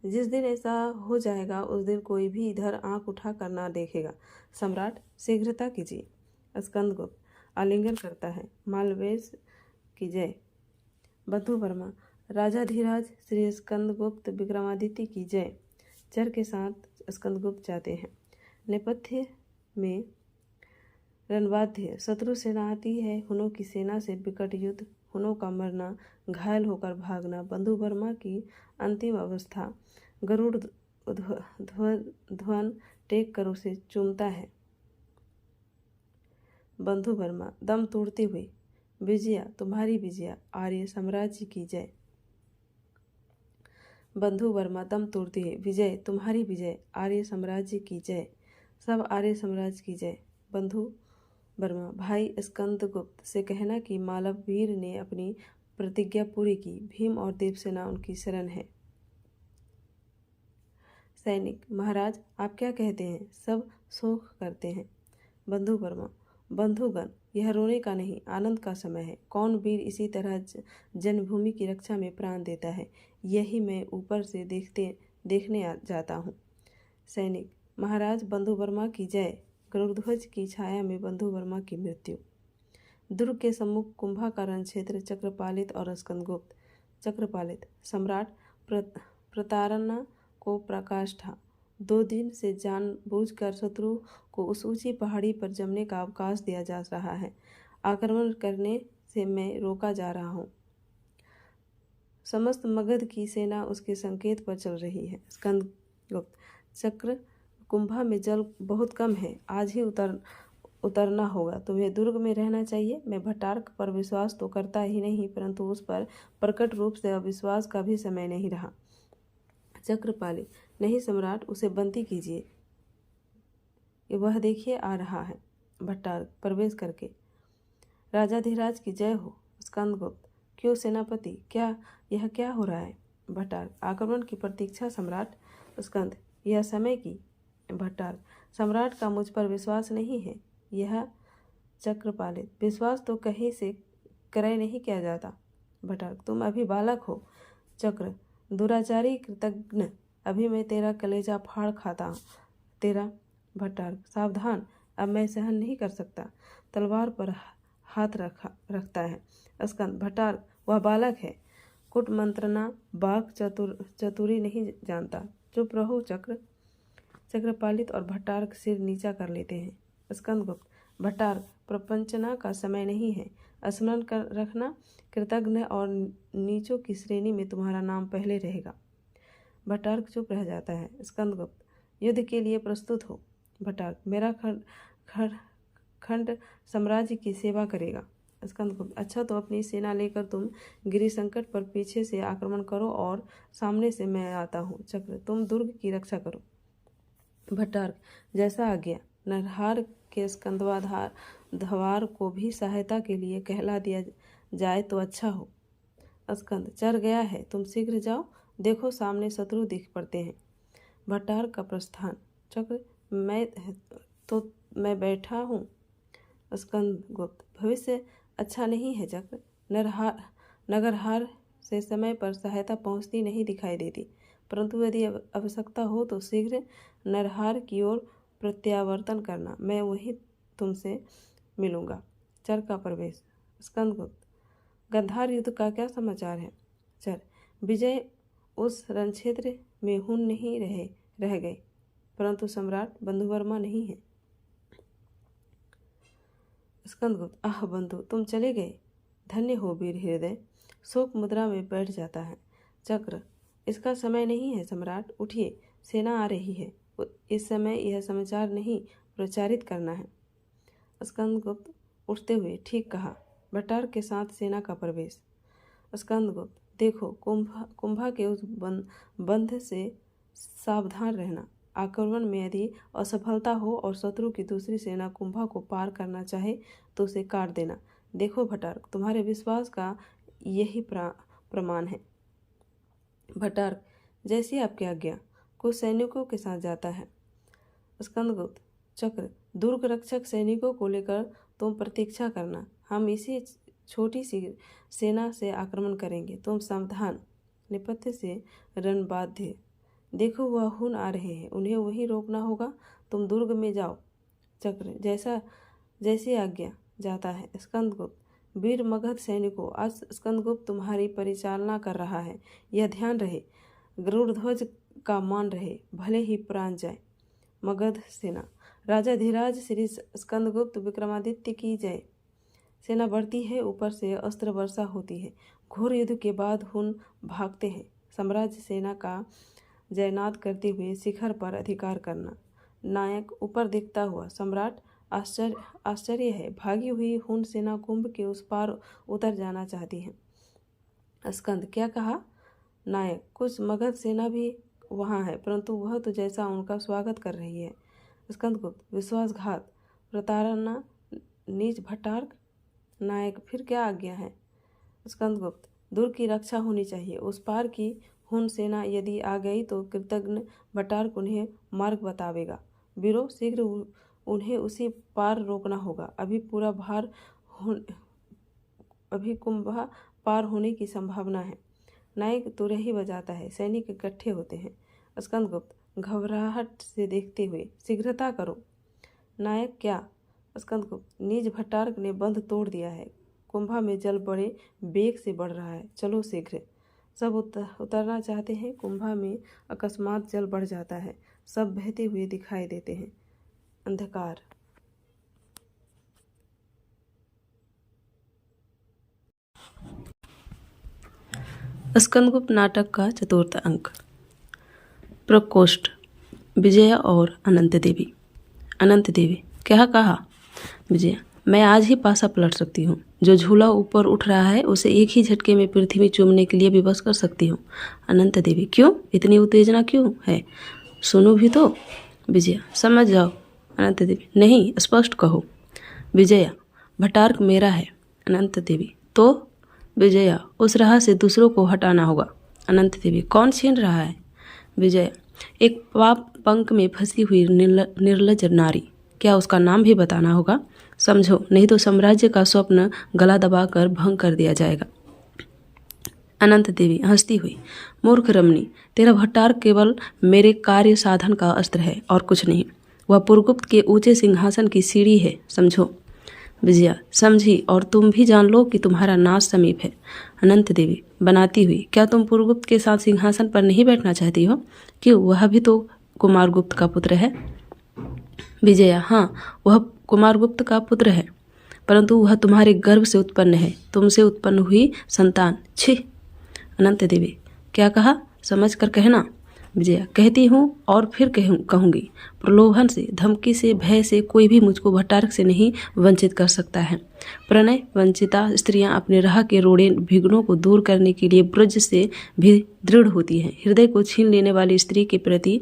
जिस दिन ऐसा हो जाएगा उस दिन कोई भी इधर आंख उठा कर ना देखेगा। सम्राट शीघ्रता कीजिए। स्कंदगुप्त आलिंगन करता है। मालवेश की जय। बंधु वर्मा राजाधिराज श्री स्कंदगुप्त विक्रमादित्य की जय। चर के साथ स्कंदगुप्त जाते हैं। नेपथ्य में रणबाध्य, शत्रु सेना आती है। हुनों की सेना से विकट युद्ध, हुनों का मरना, घायल होकर भागना। बंधु वर्मा की अंतिम अवस्था। गरुड़ ध्वन टेक कर उसे चूमता है। बंधु वर्मा दम तोड़ते हुए, विजया, तुम्हारी विजया, आर्य साम्राज्य की जय। बंधु वर्मा दम तोड़ते हुए, विजय, तुम्हारी विजय, आर्य साम्राज्य की जय, सब आर्य साम्राज्य की जय। बंधु वर्मा, भाई स्कंदगुप्त से कहना कि मालवीर ने अपनी प्रतिज्ञा पूरी की। भीम और देवसेना उनकी शरण है। सैनिक, महाराज आप क्या कहते हैं? सब शोक करते हैं। बंधु वर्मा, बंधुगण, यह रोने का नहीं, आनंद का समय है। कौन वीर इसी तरह जन्मभूमि की रक्षा में प्राण देता है, यही मैं ऊपर से देखने जाता हूँ। सैनिक, महाराज बंधु वर्मा की जय। गरुड़ध्वज की छाया में बंधु वर्मा की मृत्यु। दुर्ग के सम्मुख कुंभा का रण क्षेत्र। चक्रपालित और स्कंदगुप्त। चक्रपालित, सम्राट, प्रताड़ना को प्रकाश था। 2 दिन से जानबूझकर शत्रु को उस ऊंची पहाड़ी पर जमने का अवकाश दिया जा रहा है। आक्रमण करने से मैं रोका जा रहा हूँ। समस्त मगध की सेना उसके संकेत पर चल रही है। स्कंदगुप्त, चक्र कुंभा में जल बहुत कम है, आज ही उतरना होगा। तुम्हें दुर्ग में रहना चाहिए। मैं भट्टारक पर विश्वास तो करता ही नहीं, परंतु उस पर प्रकट रूप से अविश्वास का भी समय नहीं रहा। चक्रपाली, नहीं सम्राट, उसे बंदी कीजिए, वह देखिए आ रहा है। भट्टारक प्रवेश करके, राजाधिराज की जय हो। स्कंदगुप्त, क्यों सेनापति, यह क्या हो रहा है? भट्टारक, आक्रमण की प्रतीक्षा सम्राट। स्कंद, यह समय की। भट्टारक, सम्राट का मुझ पर विश्वास नहीं है। यह चक्रपालित, विश्वास तो कहीं से क्रय नहीं किया जाता। भट्टारक, तुम अभी बालक हो। चक्र, दुराचारी कृतघ्न, अभी मैं तेरा कलेजा फाड़ खाता हूँ तेरा। भट्टारक, सावधान, अब मैं सहन नहीं कर सकता। तलवार पर हाथ रखता है। स्कंद, भट्टारक, वह बालक है, कुट मंत्रणा बाक चतुरी नहीं जानता। चुप रहो चक्र। चक्रपालित और भट्टारक सिर नीचा कर लेते हैं। स्कंदगुप्त, भट्टारक, प्रपंचना का समय नहीं है, स्मरण कर रखना, कृतघ्न और नीचों की श्रेणी में तुम्हारा नाम पहले रहेगा। भट्टारक चुप रह जाता है। स्कंदगुप्त, युद्ध के लिए प्रस्तुत हो। भट्टारक, मेरा खंड साम्राज्य की सेवा करेगा। स्कंदगुप्त, अच्छा तो अपनी सेना लेकर तुम गिरि संकट पर पीछे से आक्रमण करो और सामने से मैं आता हूँ। चक्र, तुम दुर्ग की रक्षा करो। भट्टारक, जैसा आज्ञा। नरहार के स्कंदवाधार को भी सहायता के लिए कहला दिया जाए तो अच्छा हो। स्कंद, चढ़ गया है, तुम शीघ्र जाओ, देखो सामने शत्रु दिख पड़ते हैं। भट्टारक का प्रस्थान। चक्र, मैं बैठा हूँ। स्कंदगुप्त, भविष्य अच्छा नहीं है चक्र। नगरहार से समय पर सहायता पहुँचती नहीं दिखाई देती, परंतु यदि आवश्यकता हो तो शीघ्र नरहार की ओर प्रत्यावर्तन करना, मैं वहीं तुमसे मिलूंगा। चर का प्रवेश। स्कंदगुप्त, गंधार युद्ध का क्या समाचार है? चर, विजय उस रणक्षेत्र में हुन नहीं रह गए, परंतु सम्राट बंधुवर्मा नहीं है। स्कंदगुप्त, आह बंधु, तुम चले गए, धन्य हो वीर हृदय। शोक मुद्रा में बैठ जाता है। चक्र, इसका समय नहीं है सम्राट, उठिए, सेना आ रही है। इस समय यह समाचार नहीं प्रचारित करना है। स्कंदगुप्त उठते हुए, ठीक कहा। भट्टारक के साथ सेना का प्रवेश। स्कंदगुप्त, देखो कुंभा के उस बंध से सावधान रहना। आक्रमण में यदि असफलता हो और शत्रु की दूसरी सेना कुंभा को पार करना चाहे तो उसे काट देना। देखो भट्टारक, तुम्हारे विश्वास का यही प्रमाण है। भट्टारक, जैसी आपकी आज्ञा। कुछ सैनिकों के साथ जाता है। स्कंदगुप्त, चक्र, दुर्ग रक्षक सैनिकों को लेकर तुम प्रतीक्षा करना, हम इसी छोटी सी सेना से आक्रमण करेंगे, तुम सावधान। नेपथ्य से रणबाध्य, देखो वह हुन आ रहे हैं, उन्हें वहीं रोकना होगा, तुम दुर्ग में जाओ। चक्र, जैसी आज्ञा। जाता है। स्कंदगुप्त, वीर मगध सैनिकों, आज स्कंदगुप्त तुम्हारी परिचालना कर रहा है, यह ध्यान रहे, गरुड़ध्वज का मान रहे, भले ही प्राण जाए। मगध सेना, राजा धीराज श्री स्कंदगुप्त विक्रमादित्य की जय। सेना बढ़ती है, ऊपर से अस्त्र वर्षा होती है। घोर युद्ध के बाद हुन भागते हैं। साम्राज्य सेना का जयनाद करते हुए शिखर पर अधिकार करना। नायक ऊपर देखता हुआ, सम्राट आश्चर्य है। भागी हुई हुन सेना कुंभ के उस पार उतर जाना चाहती है। स्कंद क्या कहा? नायक कुछ मगध सेना भी वहाँ है, परंतु वह तो जैसा उनका स्वागत कर रही है। स्कंदगुप्त विश्वासघात, प्रताड़ना, नीच भट्टार्क। नायक फिर क्या आज्ञा है? स्कंदगुप्त दुर्ग की रक्षा होनी चाहिए। उस पार की हुन सेना यदि आ गई तो कृतज्ञ भट्टार्क उन्हें मार्ग बतावेगा। वीरों, शीघ्र उन्हें उसी पार रोकना होगा। अभी कुंभा पार होने की संभावना है। नायक तुरही बजाता है। सैनिक इकट्ठे होते हैं। स्कंदगुप्त घबराहट से देखते हुए, शीघ्रता करो। नायक क्या? स्कंदगुप्त नीच भट्टार्क ने बंध तोड़ दिया है। कुंभा में जल बड़े बेग से बढ़ रहा है। चलो शीघ्र। सब उतरना चाहते हैं। कुंभा में अकस्मात जल बढ़ जाता है। सब बहते हुए दिखाई देते हैं। अंधकार। स्कंदगुप्त नाटक का चतुर्थ अंक। प्रकोष्ठ। विजया और अनंत देवी। अनंत देवी क्या कहा? विजया मैं आज ही पासा पलट सकती हूँ। जो झूला ऊपर उठ रहा है उसे एक ही झटके में पृथ्वी चूमने के लिए विवश कर सकती हूँ। अनंत देवी क्यों? इतनी उत्तेजना क्यों है? सुनो भी तो। विजया समझ जाओ। अनंत देवी नहीं, स्पष्ट कहो। विजया भट्टार्क मेरा है। अनंत देवी तो? विजया उस राह से दूसरों को हटाना होगा। अनंत देवी कौन छीन रहा है? विजया एक पाप पंख में फंसी हुई निर्लज नारी। क्या उसका नाम भी बताना होगा? समझो, नहीं तो साम्राज्य का स्वप्न गला दबाकर भंग कर दिया जाएगा। अनंत देवी हंसती हुई, मूर्ख रमणी, तेरा भट्टार्क केवल मेरे कार्य साधन का अस्त्र है और कुछ नहीं। वह पुरगुप्त के ऊंचे सिंहासन की सीढ़ी है, समझो। विजया समझी, और तुम भी जान लो कि तुम्हारा नाश समीप है। अनंत देवी बनाती हुई, क्या तुम पुरगुप्त के साथ सिंहासन पर नहीं बैठना चाहती हो? क्यों, वह भी तो कुमारगुप्त का पुत्र है। विजया हाँ, वह कुमारगुप्त का पुत्र है, परंतु वह तुम्हारे गर्भ से उत्पन्न है, तुमसे उत्पन्न हुई संतान। छी। अनंत देवी क्या कहा? समझ कर कहना। विजया कहती हूँ और फिर कहूँगी। प्रलोभन से, धमकी से, भय से कोई भी मुझको भट्टार्क से नहीं वंचित कर सकता है। प्रणय वंचिता स्त्रियां अपने राह के रोड़े विघ्नों को दूर करने के लिए ब्रज से भी दृढ़ होती हैं। हृदय को छीन लेने वाली स्त्री के प्रति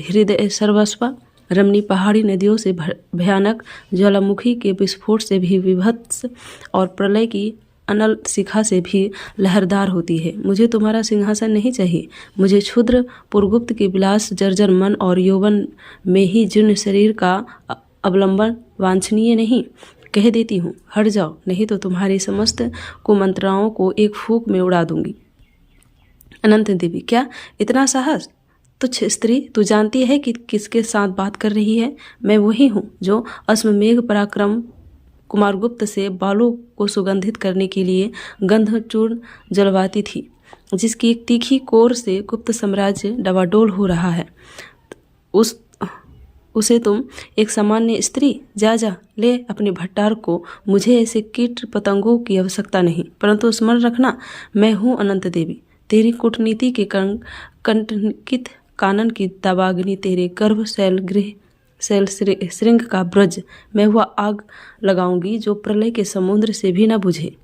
हृदय सर्वस्व। रमणी पहाड़ी नदियों से भयानक, ज्वालामुखी के विस्फोट से भी विभत्स और प्रलय की अनल शिखा से भी लहरदार होती है। मुझे तुम्हारा सिंहासन नहीं चाहिए। मुझे क्षुद्र पुरगुप्त के विलास जर्जर मन और यौवन में ही जीर्ण शरीर का अवलंबन वांछनीय नहीं। कह देती हूँ, हट जाओ, नहीं तो तुम्हारी समस्त कुमंत्राओं को एक फूंक में उड़ा दूंगी। अनंत देवी क्या इतना साहस? तुच्छ स्त्री, तू जानती है कि किसके साथ बात कर रही है? मैं वही हूँ जो अश्वमेघ पराक्रम कुमारगुप्त से बालों को सुगंधित करने के लिए गंधचूर्ण जलवाती थी, जिसकी एक तीखी कोर से गुप्त साम्राज्य डवाडोल हो रहा है। उसे तुम एक सामान्य स्त्री? जा ले अपने भट्टार्क को। मुझे ऐसे कीट पतंगों की आवश्यकता नहीं, परंतु स्मरण रखना, मैं हूँ अनंत देवी। तेरी कूटनीति के कंटकित कानन की दावाग्नि, तेरे गर्भ शैल श्रृंग का ब्रज, मैं वह आग लगाऊंगी जो प्रलय के समुद्र से भी न बुझे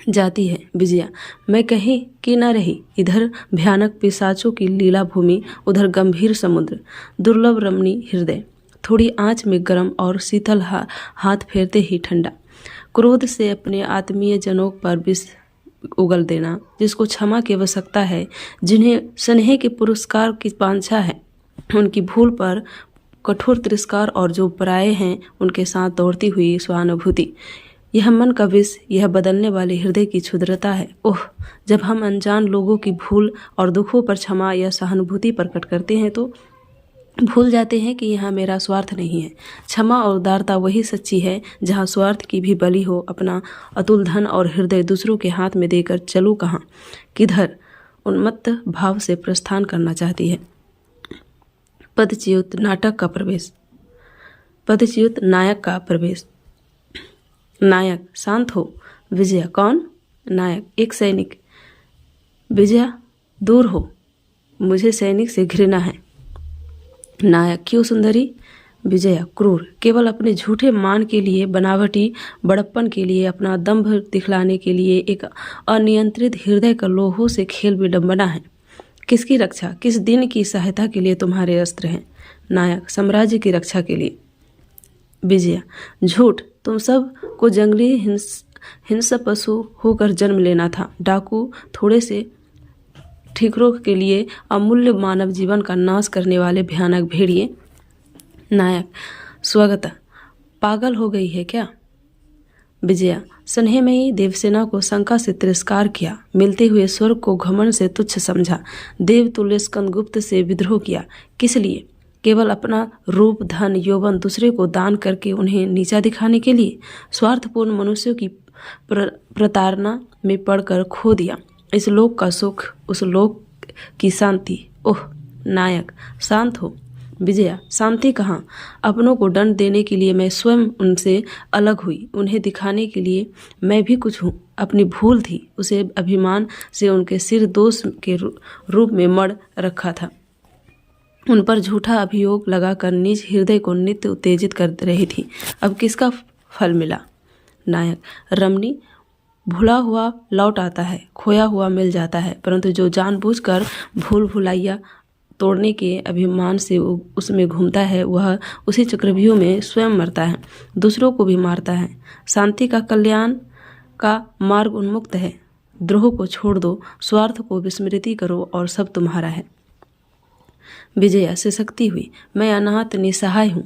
जाती है। विजया मैं कहीं कि न रही। इधर भयानक पिशाचों की लीला भूमि, उधर गंभीर समुद्र, दुर्लभ रमणी हृदय, थोड़ी आंच में गर्म और शीतल हाथ फेरते ही ठंडा। क्रोध से अपने आत्मीय जनों पर विष उगल देना, जिसको क्षमा की आवश्यकता है, जिन्हें स्नेह के पुरस्कार की वांछा है, उनकी भूल पर कठोर तिरस्कार, और जो पराये हैं उनके साथ दौड़ती हुई सहानुभूति। यह मन का विष, यह बदलने वाले हृदय की क्षुद्रता है। ओह, जब हम अनजान लोगों की भूल और दुखों पर क्षमा या सहानुभूति प्रकट करते हैं तो भूल जाते हैं कि यहाँ मेरा स्वार्थ नहीं है। क्षमा और उदारता वही सच्ची है जहाँ स्वार्थ की भी बलि हो। अपना अतुल धन और हृदय दूसरों के हाथ में देकर चलूँ कहाँ, किधर? उन्मत्त भाव से प्रस्थान करना चाहती है। पदच्युत नाटक का प्रवेश। पदच्युत नायक का प्रवेश। नायक शांत हो। विजया कौन? नायक एक सैनिक। विजया दूर हो, मुझे सैनिक से घृणा है। नायक क्यों सुंदरी? विजया क्रूर, केवल अपने झूठे मान के लिए, बनावटी बड़प्पन के लिए, अपना दंभ दिखलाने के लिए एक अनियंत्रित हृदय का लोहों से खेल विडंबना है। किसकी रक्षा, किस दिन की सहायता के लिए तुम्हारे अस्त्र हैं? नायक साम्राज्य की रक्षा के लिए। विजया झूठ, तुम सब को जंगली हिंसक पशु होकर जन्म लेना था। डाकू थोड़े से ठिकरों के लिए अमूल्य मानव जीवन का नाश करने वाले भयानक भेड़िए। नायक स्वागत, पागल हो गई है क्या? विजया स्नेहमयी देवसेना को शंका से तिरस्कार किया, मिलते हुए स्वर्ग को घमंड से तुच्छ समझा, देवतुल्य स्कंदगुप्त से विद्रोह किया। किस लिए? केवल अपना रूप, धन, यौवन दूसरे को दान करके उन्हें नीचा दिखाने के लिए। स्वार्थपूर्ण मनुष्यों की प्रताड़ना में पड़कर खो दिया इस लोक का सुख, उस लोक की शांति। ओह नायक शांत हो। विजया शांति कहाँ? अपनों को दंड देने के लिए मैं स्वयं उनसे अलग हुई, उन्हें दिखाने के लिए मैं भी कुछ हूँ। अपनी भूल थी, उसे अभिमान से उनके सिर दोष के रूप में मढ़ रखा था। उन पर झूठा अभियोग लगाकर निज हृदय को नित्य उत्तेजित कर रही थी। अब किसका फल मिला? नायक रमणी, भूला हुआ लौट आता है, खोया हुआ मिल जाता है, परंतु जो जानबूझकर भूल भुलैया तोड़ने के अभिमान से उसमें घूमता है, वह उसी चक्रव्यूह में स्वयं मरता है, दूसरों को भी मारता है। शांति का, कल्याण का मार्ग उन्मुक्त है। द्रोह को छोड़ दो, स्वार्थ को विस्मृति करो और सब तुम्हारा है। विजया से शक्ति हुई, मैं अनाथ निसहाय हूँ।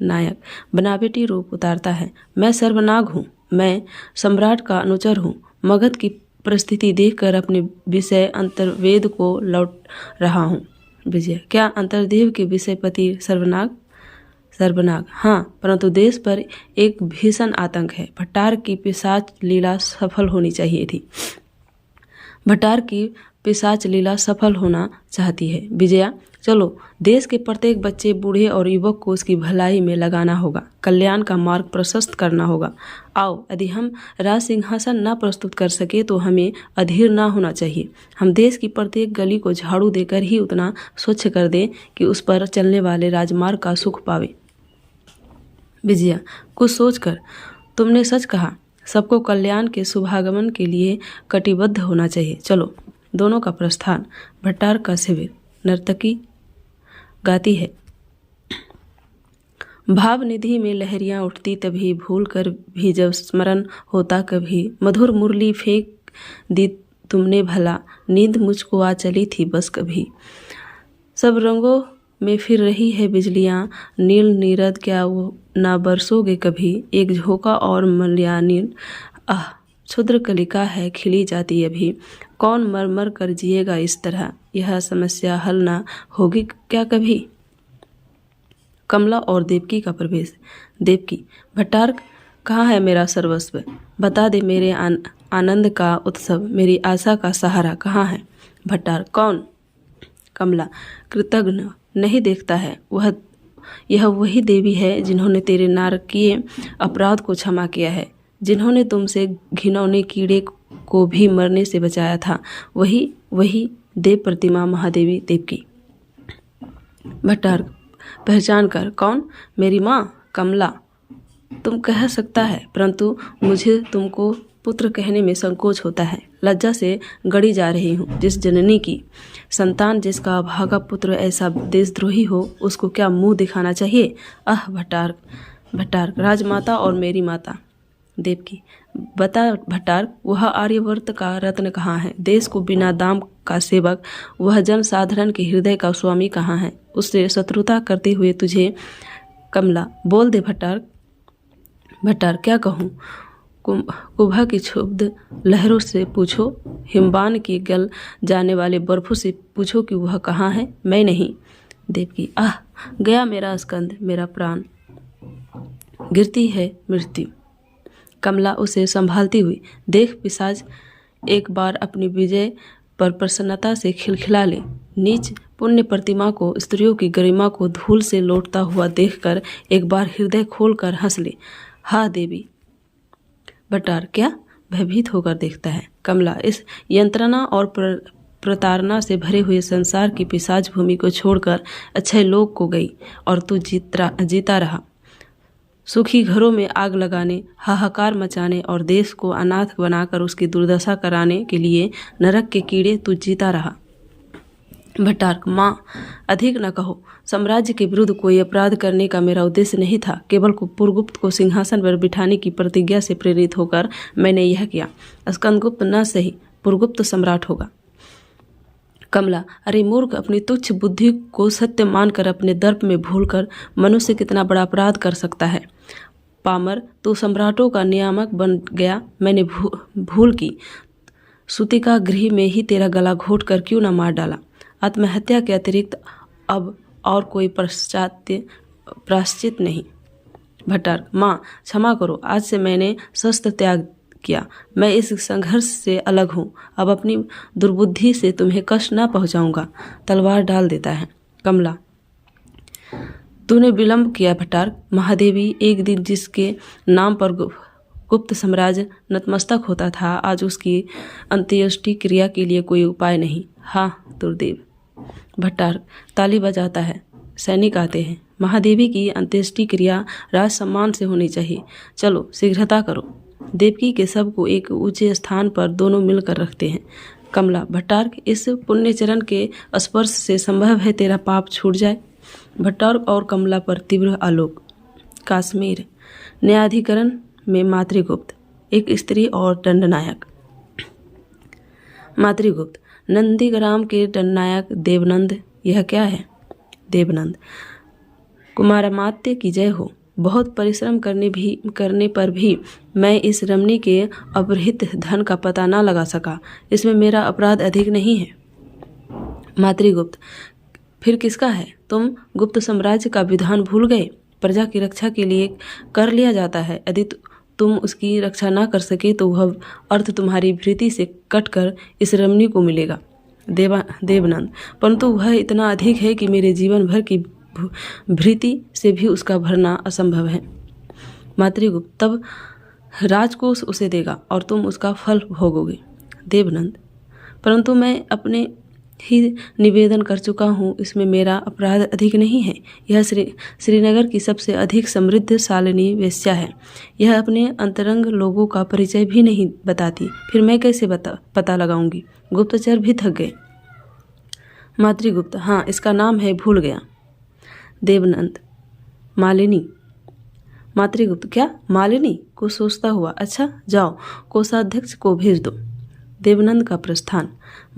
नायक बनावटी रूप उतारता है, मैं सर्वनाग हूँ, मैं सम्राट का अनुचर हूँ। मगध की परिस्थिति देखकर अपने विषय अंतर्वेद को लौट रहा हूँ। विजय क्या अंतर्देव के विषय पति सर्वनाग? सर्वनाग हाँ, परंतु देश पर एक भीषण आतंक है। भट्टार की पिशाच लीला सफल होनी चाहिए थी। भट्टार की पिशाच लीला सफल होना चाहती है। विजया चलो, देश के प्रत्येक बच्चे, बूढ़े और युवक को उसकी भलाई में लगाना होगा, कल्याण का मार्ग प्रशस्त करना होगा। आओ, यदि हम राज सिंहासन न प्रस्तुत कर सके तो हमें अधीर ना होना चाहिए। हम देश की प्रत्येक गली को झाड़ू देकर ही उतना स्वच्छ कर दें कि उस पर चलने वाले राजमार्ग का सुख पावे। विजया कुछ सोचकर, तुमने सच कहा, सबको कल्याण के शुभागमन के लिए कटिबद्ध होना चाहिए। चलो। दोनों का प्रस्थान। भट्टार का शिविर। नर्तकी गाती है, भाव निधि में लहरियां उठती तभी, भूल कर भी जब स्मरण होता कभी। मधुर मुरली फेंक दी तुमने भला, नींद मुझको आ चली थी बस कभी। सब रंगों में फिर रही है बिजलियां, नील नीरद क्या वो ना बरसोगे कभी। एक झोंका और मलयानील, आह क्षुद्र कलिका है खिली जाती अभी। कौन मर मर कर जिएगा इस तरह, यह समस्या हल ना होगी क्या कभी। कमला और देवकी का प्रवेश। देवकी भट्टार कहाँ है मेरा सर्वस्व, बता दे मेरे आनंद का उत्सव, मेरी आशा का सहारा कहाँ है। भट्टार कौन? कमला कृतघ्न नहीं देखता है, यह वही देवी है जिन्होंने तेरे नारकीय अपराध को क्षमा किया है, जिन्होंने तुमसे घिनौने कीड़े को भी मरने से बचाया था। वही देव प्रतिमा महादेवी देवकी। भट्टार पहचान कर, कौन? मेरी माँ कमला। तुम कह सकता है, परंतु मुझे तुमको पुत्र कहने में संकोच होता है। लज्जा से गड़ी जा रही हूँ। जिस जननी की संतान, जिसका भागा पुत्र ऐसा देशद्रोही हो, उसको क्या मुंह दिखाना चाहिए। आह भट्टार, राजमाता और मेरी माता। देवकी बता भट्टार, वह आर्यवर्त का रत्न कहाँ है, देश को बिना दाम का सेवक, वह जन साधारण के हृदय का स्वामी कहाँ है, उससे शत्रुता करते हुए तुझे। कमला बोल दे भट्टार। भट्टार क्या कहूँ, कुभा की क्षुब्ध लहरों से पूछो, हिमबान की गल जाने वाले बर्फों से पूछो कि वह कहाँ है, मैं नहीं। देवकी आह गया मेरा स्कंद, मेरा प्राण, गिरती है मृत्यु। कमला उसे संभालती हुई, देख पिशाच एक बार अपनी विजय पर प्रसन्नता से खिलखिला ले। नीच पुण्य प्रतिमा को, स्त्रियों की गरिमा को धूल से लौटता हुआ देखकर एक बार हृदय खोलकर हंस ले। हा देवी। भट्टार क्या? भयभीत होकर देखता है। कमला इस यंत्रणा और प्रताड़ना से भरे हुए संसार की पिशाच भूमि को छोड़कर अच्छे लोग को गई और तू जीता रहा। सुखी घरों में आग लगाने, हाहाकार मचाने और देश को अनाथ बनाकर उसकी दुर्दशा कराने के लिए नरक के कीड़े तू जीता रहा। भट्टार्क माँ, अधिक न कहो। साम्राज्य के विरुद्ध कोई अपराध करने का मेरा उद्देश्य नहीं था। केवल पुरगुप्त को सिंहासन पर बिठाने की प्रतिज्ञा से प्रेरित होकर मैंने यह किया। स्कंदगुप्त न सही, पुरगुप्त सम्राट होगा। कमला, अरे मूर्ख, अपनी तुच्छ बुद्धि को सत्य मानकर अपने दर्प में भूलकर मनुष्य कितना बड़ा अपराध कर सकता है। पामर, तू सम्राटों का नियामक बन गया, मैंने भूल की। सूतिका गृह में ही तेरा गला घोट कर क्यों न मार डाला। आत्महत्या के अतिरिक्त अब और कोई प्राश्चित नहीं। भट्टार्क, माँ क्षमा करो, आज से मैंने शस्त्र त्याग किया। मैं इस संघर्ष से अलग हूँ। अब अपनी दुर्बुद्धि से तुम्हें कष्ट न पहुँचाऊंगा। तलवार डाल देता है। कमला, तूने विलंब किया भट्टार्क। महादेवी, एक दिन जिसके नाम पर गुप्त साम्राज्य नतमस्तक होता था, आज उसकी अंत्येष्टि क्रिया के लिए कोई उपाय नहीं। हाँ दुर्देव। भट्टार्क ताली बजाता है। सैनिक आते हैं। महादेवी की अंत्येष्टि क्रिया राज सम्मान से होनी चाहिए। चलो शीघ्रता करो। देवकी के शव को एक ऊंचे स्थान पर दोनों मिलकर रखते हैं। कमला, भट्टार्क, इस पुण्यचरण के स्पर्श से संभव है तेरा पाप छूट जाए। भट्टार्क और कमला पर तीव्र आलोक। कश्मीर न्यायाधिकरण में मातृगुप्त, एक स्त्री और दंडनायक। मातृगुप्त, नंदीग्राम के दंडनायक देवनंद, यह क्या है? देवनंद, कुमारामात्य की जय हो। बहुत परिश्रम करने पर भी मैं इस रमणी के अपहृत धन का पता न लगा सका। इसमें मेरा अपराध अधिक नहीं है। मातृगुप्त, फिर किसका है? तुम गुप्त साम्राज्य का विधान भूल गए। प्रजा की रक्षा के लिए कर लिया जाता है। यदि तुम उसकी रक्षा ना कर सके तो वह अर्थ तुम्हारी भृति से कटकर इस रमणी को मिलेगा। देवनंद, परंतु वह इतना अधिक है कि मेरे जीवन भर की भृति से भी उसका भरना असंभव है। मातृगुप्त, तब राजकोष उसे देगा और तुम उसका फल भोगोगे। देवनंद, परंतु मैं अपने ही निवेदन कर चुका हूँ, इसमें मेरा अपराध अधिक नहीं है। यह श्रीनगर की सबसे अधिक समृद्ध शालिनी वेश्या है। यह अपने अंतरंग लोगों का परिचय भी नहीं बताती, फिर मैं कैसे पता लगाऊंगी? गुप्तचर भी थक गए। मातृगुप्त, हाँ, इसका नाम है भूल गया। देवनंद, मालिनी। मातृगुप्त, क्या? मालिनी को सोचता हुआ, अच्छा जाओ कोषाध्यक्ष को भेज दो। देवनंद का प्रस्थान।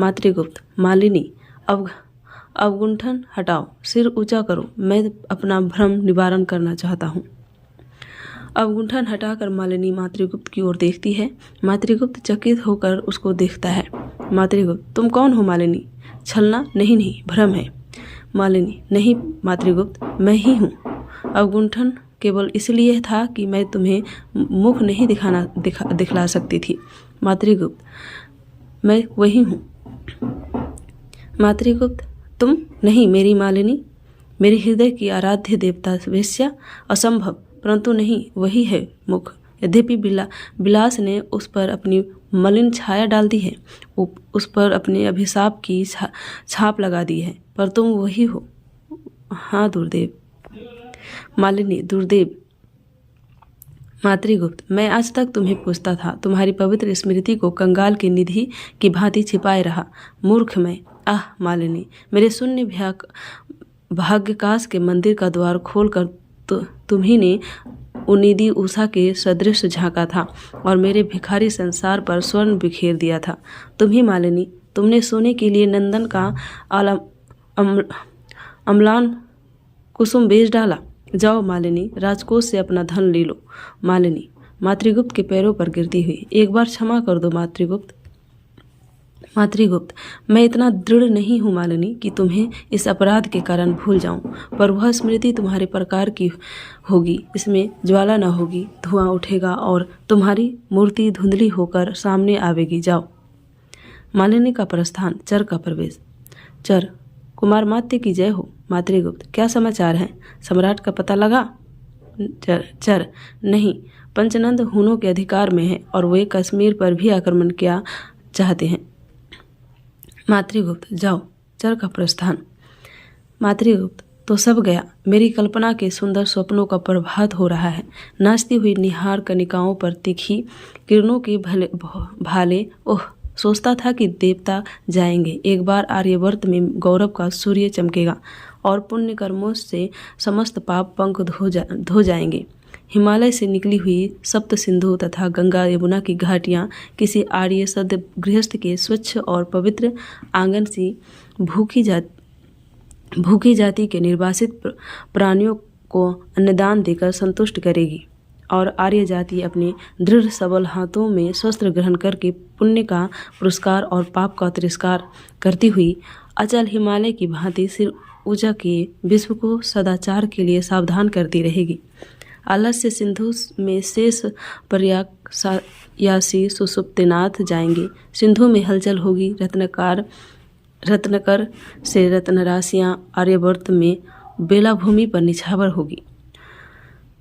मातृगुप्त, मालिनी, अवगुंठन हटाओ, सिर ऊंचा करो, मैं अपना भ्रम निवारण करना चाहता हूँ। अवगुंठन हटाकर मालिनी मातृगुप्त की ओर देखती है। मातृगुप्त चकित होकर उसको देखता है। मातृगुप्त, तुम कौन हो मालिनी? छलना? नहीं नहीं, भ्रम है। मालिनी, नहीं मातृगुप्त, मैं ही हूँ। अवगुंठन केवल इसलिए था कि मैं तुम्हें मुख नहीं दिखला सकती थी। मातृगुप्त, मैं वही हूँ। मातृगुप्त, तुम नहीं मेरी मालिनी, मेरे हृदय की आराध्य देवता वेश्या? असंभव, परंतु नहीं, वही है मुख। यद्यपि विलास ने उस पर अपनी मलिन छाया डाल दी है, उस पर अपने अभिशाप की छाप लगा दी है, पर तुम वही हो। हाँ दुर्देव। मालिनी, दुर्देव। मातृगुप्त, मैं आज तक तुम्हें पूछता था, तुम्हारी पवित्र स्मृति को कंगाल की निधि की भांति छिपाए रहा। मूर्ख मैं। आह मालिनी, मेरे शून्य भाग्यकाश के मंदिर का द्वार खोलकर तुम्ही ने उनिदी उषा के सदृश झांका था और मेरे भिखारी संसार पर स्वर्ण बिखेर दिया था। तुम्ही मालिनी, तुमने सोने के लिए नंदन का अम्लान कुसुम बेच डाला। जाओ मालिनी, राजकोष से अपना धन ले लो। मालिनी मातृगुप्त के पैरों पर गिरती हुई, एक बार क्षमा कर दो मातृगुप्त। मातृगुप्त, मैं इतना दृढ़ नहीं हूँ मालिनी कि तुम्हें इस अपराध के कारण भूल जाऊं, पर वह स्मृति तुम्हारे प्रकार की होगी। इसमें ज्वाला न होगी, धुआं उठेगा और तुम्हारी मूर्ति धुंधली होकर सामने आवेगी। जाओ। मालिनी का प्रस्थान, चर का प्रवेश। चर, कुमार मात्य की जय हो। मातृगुप्त, क्या समाचार है? सम्राट का पता लगा? चर, नहीं, पंचनंद हुनों के अधिकार में है और वे कश्मीर पर भी आक्रमण किया चाहते हैं। मातृगुप्त, जाओ। चर का प्रस्थान। मातृगुप्त, तो सब गया। मेरी कल्पना के सुंदर स्वप्नों का प्रभात हो रहा है। नाचती हुई निहार कनिकाओं पर तीखी किरणों के भाले। ओह, सोचता था कि देवता जाएंगे। एक बार आर्यवर्त में गौरव का सूर्य चमकेगा और पुण्य कर्मों से समस्त पाप पंख धो जाएंगे। हिमालय से निकली हुई सप्त सिंधु तथा गंगा यमुना की घाटियाँ किसी आर्य सद गृहस्थ के स्वच्छ और पवित्र आंगन से भूखी जाति के निर्वासित प्राणियों को अन्नदान देकर संतुष्ट करेगी और आर्य जाति अपने दृढ़ सबल हाथों में शस्त्र ग्रहण करके पुण्य का पुरस्कार और पाप का तिरस्कार करती हुई अचल हिमालय की भांति सिर ऊंचा किए विश्व को सदाचार के लिए सावधान करती रहेगी। आलस्य सिंधु में शेष पर्यायासी सुसुप्तिनाथ जाएंगे। सिंधु में हलचल होगी। रत्नकर से रत्न राशियाँ आर्यवर्त में बेलाभूमि पर निछावर होगी।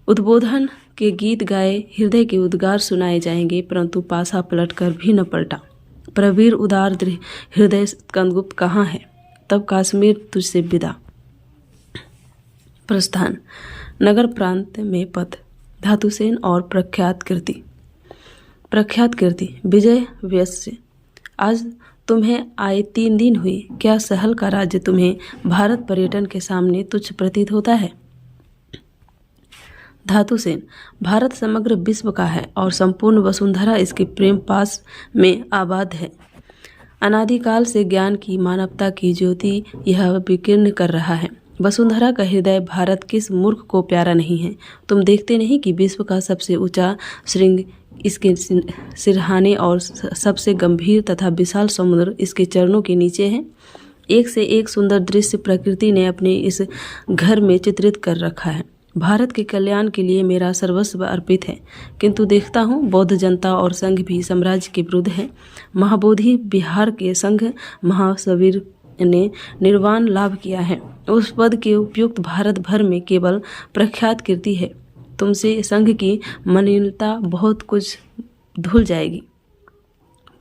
उद्बोधन के गीत गाए, हृदय के उद्गार सुनाए जाएंगे, परंतु पासा पलट कर भी न पलटा। प्रवीर उदार हृदय स्कंदगुप्त कहाँ है? तब कश्मीर तुझसे विदा। प्रस्थान। नगर प्रांत में पथ। धातुसेन और प्रख्यात कीर्ति। विजय व्यस्य, आज तुम्हें आए 3 दिन हुए। क्या सहल का राज्य तुम्हें भारत पर्यटन के सामने तुच्छ प्रतीत होता है? धातुसेन, भारत समग्र विश्व का है और संपूर्ण वसुंधरा इसके प्रेम पास में आबाद है। अनादिकाल से ज्ञान की, मानवता की ज्योति यह विकीर्ण कर रहा है। वसुंधरा का हृदय भारत किस मूर्ख को प्यारा नहीं है? तुम देखते नहीं कि विश्व का सबसे ऊंचा श्रृंग इसके सिरहाने और सबसे गंभीर तथा विशाल समुद्र इसके चरणों के नीचे है। एक से एक सुंदर दृश्य प्रकृति ने अपने इस घर में चित्रित कर रखा है। भारत के कल्याण के लिए मेरा सर्वस्व अर्पित है, किंतु देखता हूँ बौद्ध जनता और संघ भी साम्राज्य के विरुद्ध है। महाबोधि बिहार के संघ महासवीर ने निर्वाण लाभ किया है। उस पद के उपयुक्त भारत भर में केवल प्रख्यात कीर्ति है। तुमसे संघ की मलिनता बहुत कुछ धुल जाएगी।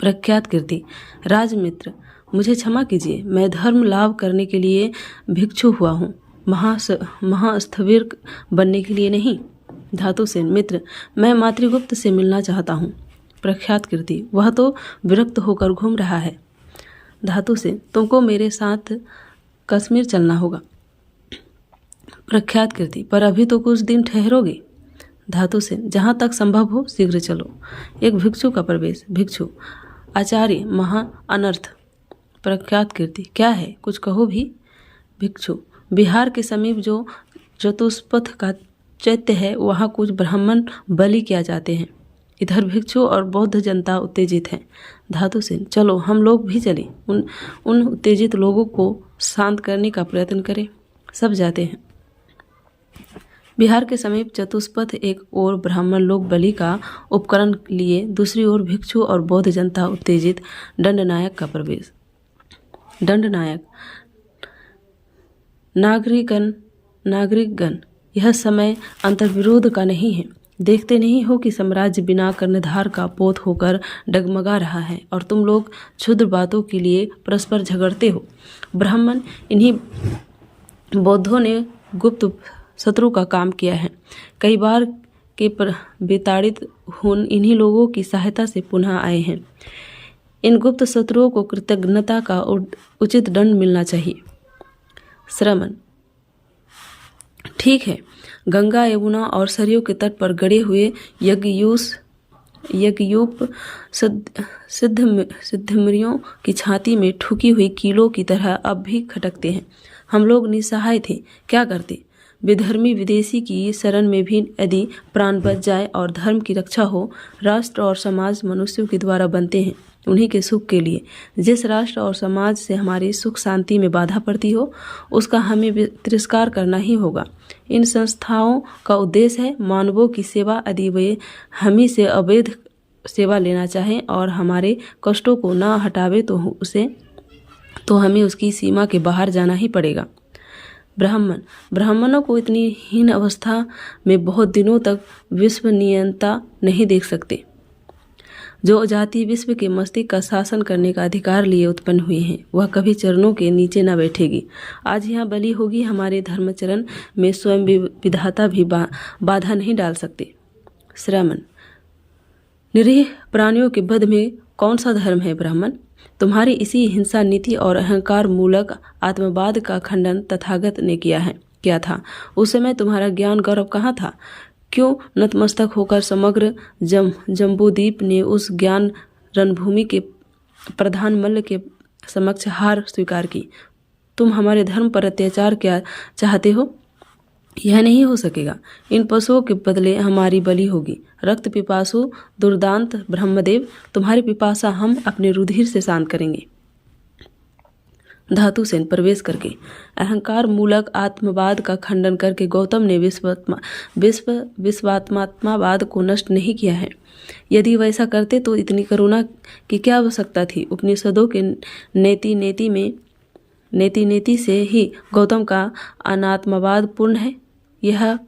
प्रख्यात कीर्ति। राजमित्र, मुझे क्षमा कीजिए, मैं धर्म लाभ करने के लिए भिक्षु हुआ हूँ, महास्थविर बनने के लिए नहीं। धातुसेन, मित्र, मैं मातृगुप्त से मिलना चाहता हूँ। प्रख्यात कीर्ति, वह तो विरक्त होकर घूम रहा है। धातुसेन, तुमको मेरे साथ कश्मीर चलना होगा। प्रख्यात कीर्ति, पर अभी तो कुछ दिन ठहरोगे। धातुसेन, जहाँ तक संभव हो शीघ्र चलो। एक भिक्षु का प्रवेश। भिक्षु, आचार्य, महा अनर्थ। प्रख्यात कीर्ति, क्या है, कुछ कहो भी। भिक्षु, बिहार के समीप जो चतुष्पथ का चैत्य है वहाँ कुछ ब्राह्मण बलि किया जाते हैं। इधर भिक्षु और बौद्ध जनता उत्तेजित है। धातुसेन, चलो हम लोग भी चलें, उन उत्तेजित लोगों को शांत करने का प्रयत्न करें। सब जाते हैं। बिहार के समीप चतुष्पथ एक ओर ब्राह्मण लोग बलि का उपकरण लिए, दूसरी ओर भिक्षु और बौद्ध जनता उत्तेजित। दंडनायक का प्रवेश। दंडनायक, नागरिकगण, यह समय अंतर्विरोध का नहीं है। देखते नहीं हो कि साम्राज्य बिना कर्णधार का पोत होकर डगमगा रहा है और तुम लोग क्षुद्र बातों के लिए परस्पर झगड़ते हो। ब्राह्मण, इन्हीं बौद्धों ने गुप्त शत्रु का काम किया है। कई बार के विताड़ित हुन इन्हीं लोगों की सहायता से पुनः आए हैं। इन गुप्त शत्रुओं को कृतज्ञता का उचित दंड मिलना चाहिए। श्रमण, ठीक है, गंगा यमुना और सरयू के तट पर गड़े हुए यज्ञयूप सिद्धमरियों की छाती में ठुकी हुई कीलों की तरह अब भी खटकते हैं। हम लोग निसहाय थे, क्या करते? विधर्मी विदेशी की शरण में भी यदि प्राण बच जाए और धर्म की रक्षा हो। राष्ट्र और समाज मनुष्यों के द्वारा बनते हैं, उन्हीं के सुख के लिए। जिस राष्ट्र और समाज से हमारी सुख शांति में बाधा पड़ती हो उसका हमें तिरस्कार करना ही होगा। इन संस्थाओं का उद्देश्य है मानवों की सेवा। यदि वे हमी से अवैध सेवा लेना चाहे और हमारे कष्टों को ना हटावे तो हमें उसकी सीमा के बाहर जाना ही पड़ेगा। ब्राह्मणों को इतनी हीन अवस्था में बहुत दिनों तक विश्वसनीयता नहीं देख सकते। जो जाति विश्व के मस्तिष्क का शासन करने का अधिकार लिए उत्पन्न हुई है, वह कभी चरणों के नीचे न बैठेगी। आज यहाँ बलि होगी, हमारे धर्मचरण में स्वयं विधाता भी बाधा नहीं डाल सकते। श्रमण, निरीह प्राणियों के वध में कौन सा धर्म है ब्राह्मण? तुम्हारी इसी हिंसा नीति और अहंकार मूलक आत्मवाद का खंडन तथागत ने किया था। उस समय तुम्हारा ज्ञान गौरव कहाँ था? क्यों नतमस्तक होकर समग्र जम्बूद्वीप ने उस ज्ञान रणभूमि के प्रधान मल्ल के समक्ष हार स्वीकार की? तुम हमारे धर्म पर अत्याचार क्या चाहते हो? यह नहीं हो सकेगा। इन पशुओं के बदले हमारी बलि होगी। रक्त पिपासु दुर्दांत ब्रह्मदेव, तुम्हारी पिपासा हम अपने रुधिर से शांत करेंगे। धातुसेन प्रवेश करके अहंकार मूलक आत्मवाद का खंडन करके गौतम ने विश्वात्मात्मावाद को नष्ट नहीं किया है। यदि वैसा करते तो इतनी करुणा की क्या आवश्यकता थी? उपनिषदों के नेति से ही गौतम का अनात्मवाद पूर्ण है। यह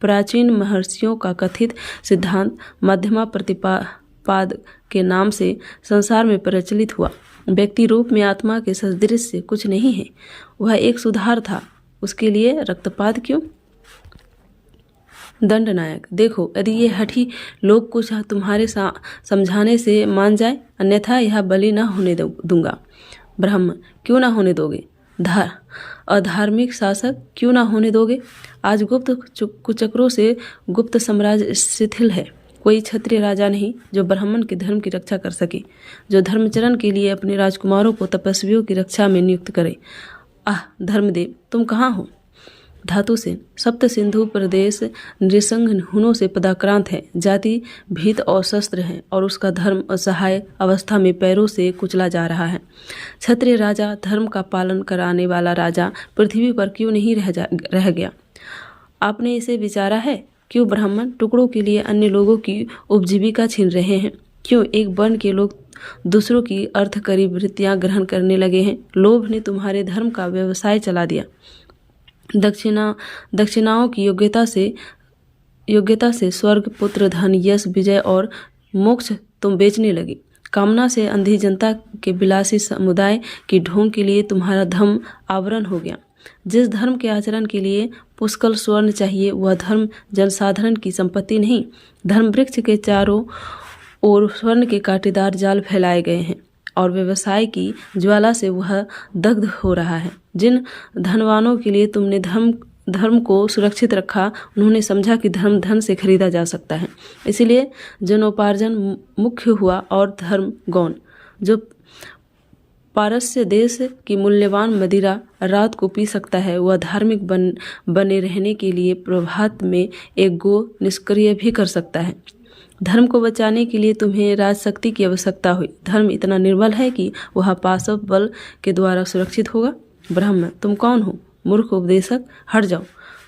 प्राचीन महर्षियों का कथित सिद्धांत मध्यमा प्रतिपाद के नाम से संसार में प्रचलित हुआ। व्यक्ति रूप में आत्मा के सदृश से कुछ नहीं है। वह एक सुधार था, उसके लिए रक्तपात क्यों? दंडनायक, देखो, यदि ये हठी लोग कुछ तुम्हारे समझाने से मान जाए, अन्यथा यह बलि न होने दूंगा। ब्राह्मण, क्यों ना होने दोगे? अधार्मिक शासक, क्यों ना होने दोगे? आज गुप्त कुचक्रों से गुप्त साम्राज्य शिथिल है। कोई क्षत्रिय राजा नहीं जो ब्राह्मण के धर्म की रक्षा कर सके, जो धर्मचरण के लिए अपने राजकुमारों को तपस्वियों की रक्षा में नियुक्त करे। धर्मदेव, तुम कहाँ हो? धातुसेन, सप्त सिंधु प्रदेश नृसंग हुनों से पदाक्रांत है, जाति भीत और शस्त्र है, और उसका धर्म असहाय अवस्था में पैरों से कुचला जा रहा है। क्षत्रिय राजा, धर्म का पालन कराने वाला राजा पृथ्वी पर क्यों नहीं रह गया? आपने इसे विचारा है? क्यों ब्राह्मण टुकड़ों के लिए अन्य लोगों की उपजीविका छीन रहे हैं? क्यों एक वर्ण के लोग दूसरों की अर्थकरी वृत्तियां ग्रहण करने लगे हैं? लोभ ने तुम्हारे धर्म का व्यवसाय चला दिया। दक्षिणाओं की योग्यता से स्वर्ग, पुत्र, धन, यश, विजय और मोक्ष तुम बेचने लगे। कामना से अंधी जनता के विलासी समुदाय की ढोंग के लिए तुम्हारा धर्म आवरण हो गया। जिस धर्म के आचरण के लिए पुष्कल स्वर्ण चाहिए, वह धर्म जनसाधारण की संपत्ति नहीं। धर्म वृक्ष के चारों ओर स्वर्ण के कांटेदार जाल फैलाए गए हैं और व्यवसाय की ज्वाला से वह दग्ध हो रहा है। जिन धनवानों के लिए तुमने धर्म को सुरक्षित रखा, उन्होंने समझा कि धर्म धन से खरीदा जा सकता है, इसलिए जनोपार्जन मुख्य हुआ और धर्म गौण। जो पारस्य देश की मूल्यवान मदिरा रात को पी सकता है, वह धार्मिक बने रहने के लिए प्रभात में एक गो निष्क्रिय भी कर सकता है। धर्म को बचाने के लिए तुम्हें राजशक्ति की आवश्यकता हुई। धर्म इतना निर्बल है कि वह पाशव बल के द्वारा सुरक्षित होगा। ब्राह्मण, तुम कौन हो? मूर्ख उपदेशक, हट जाओ।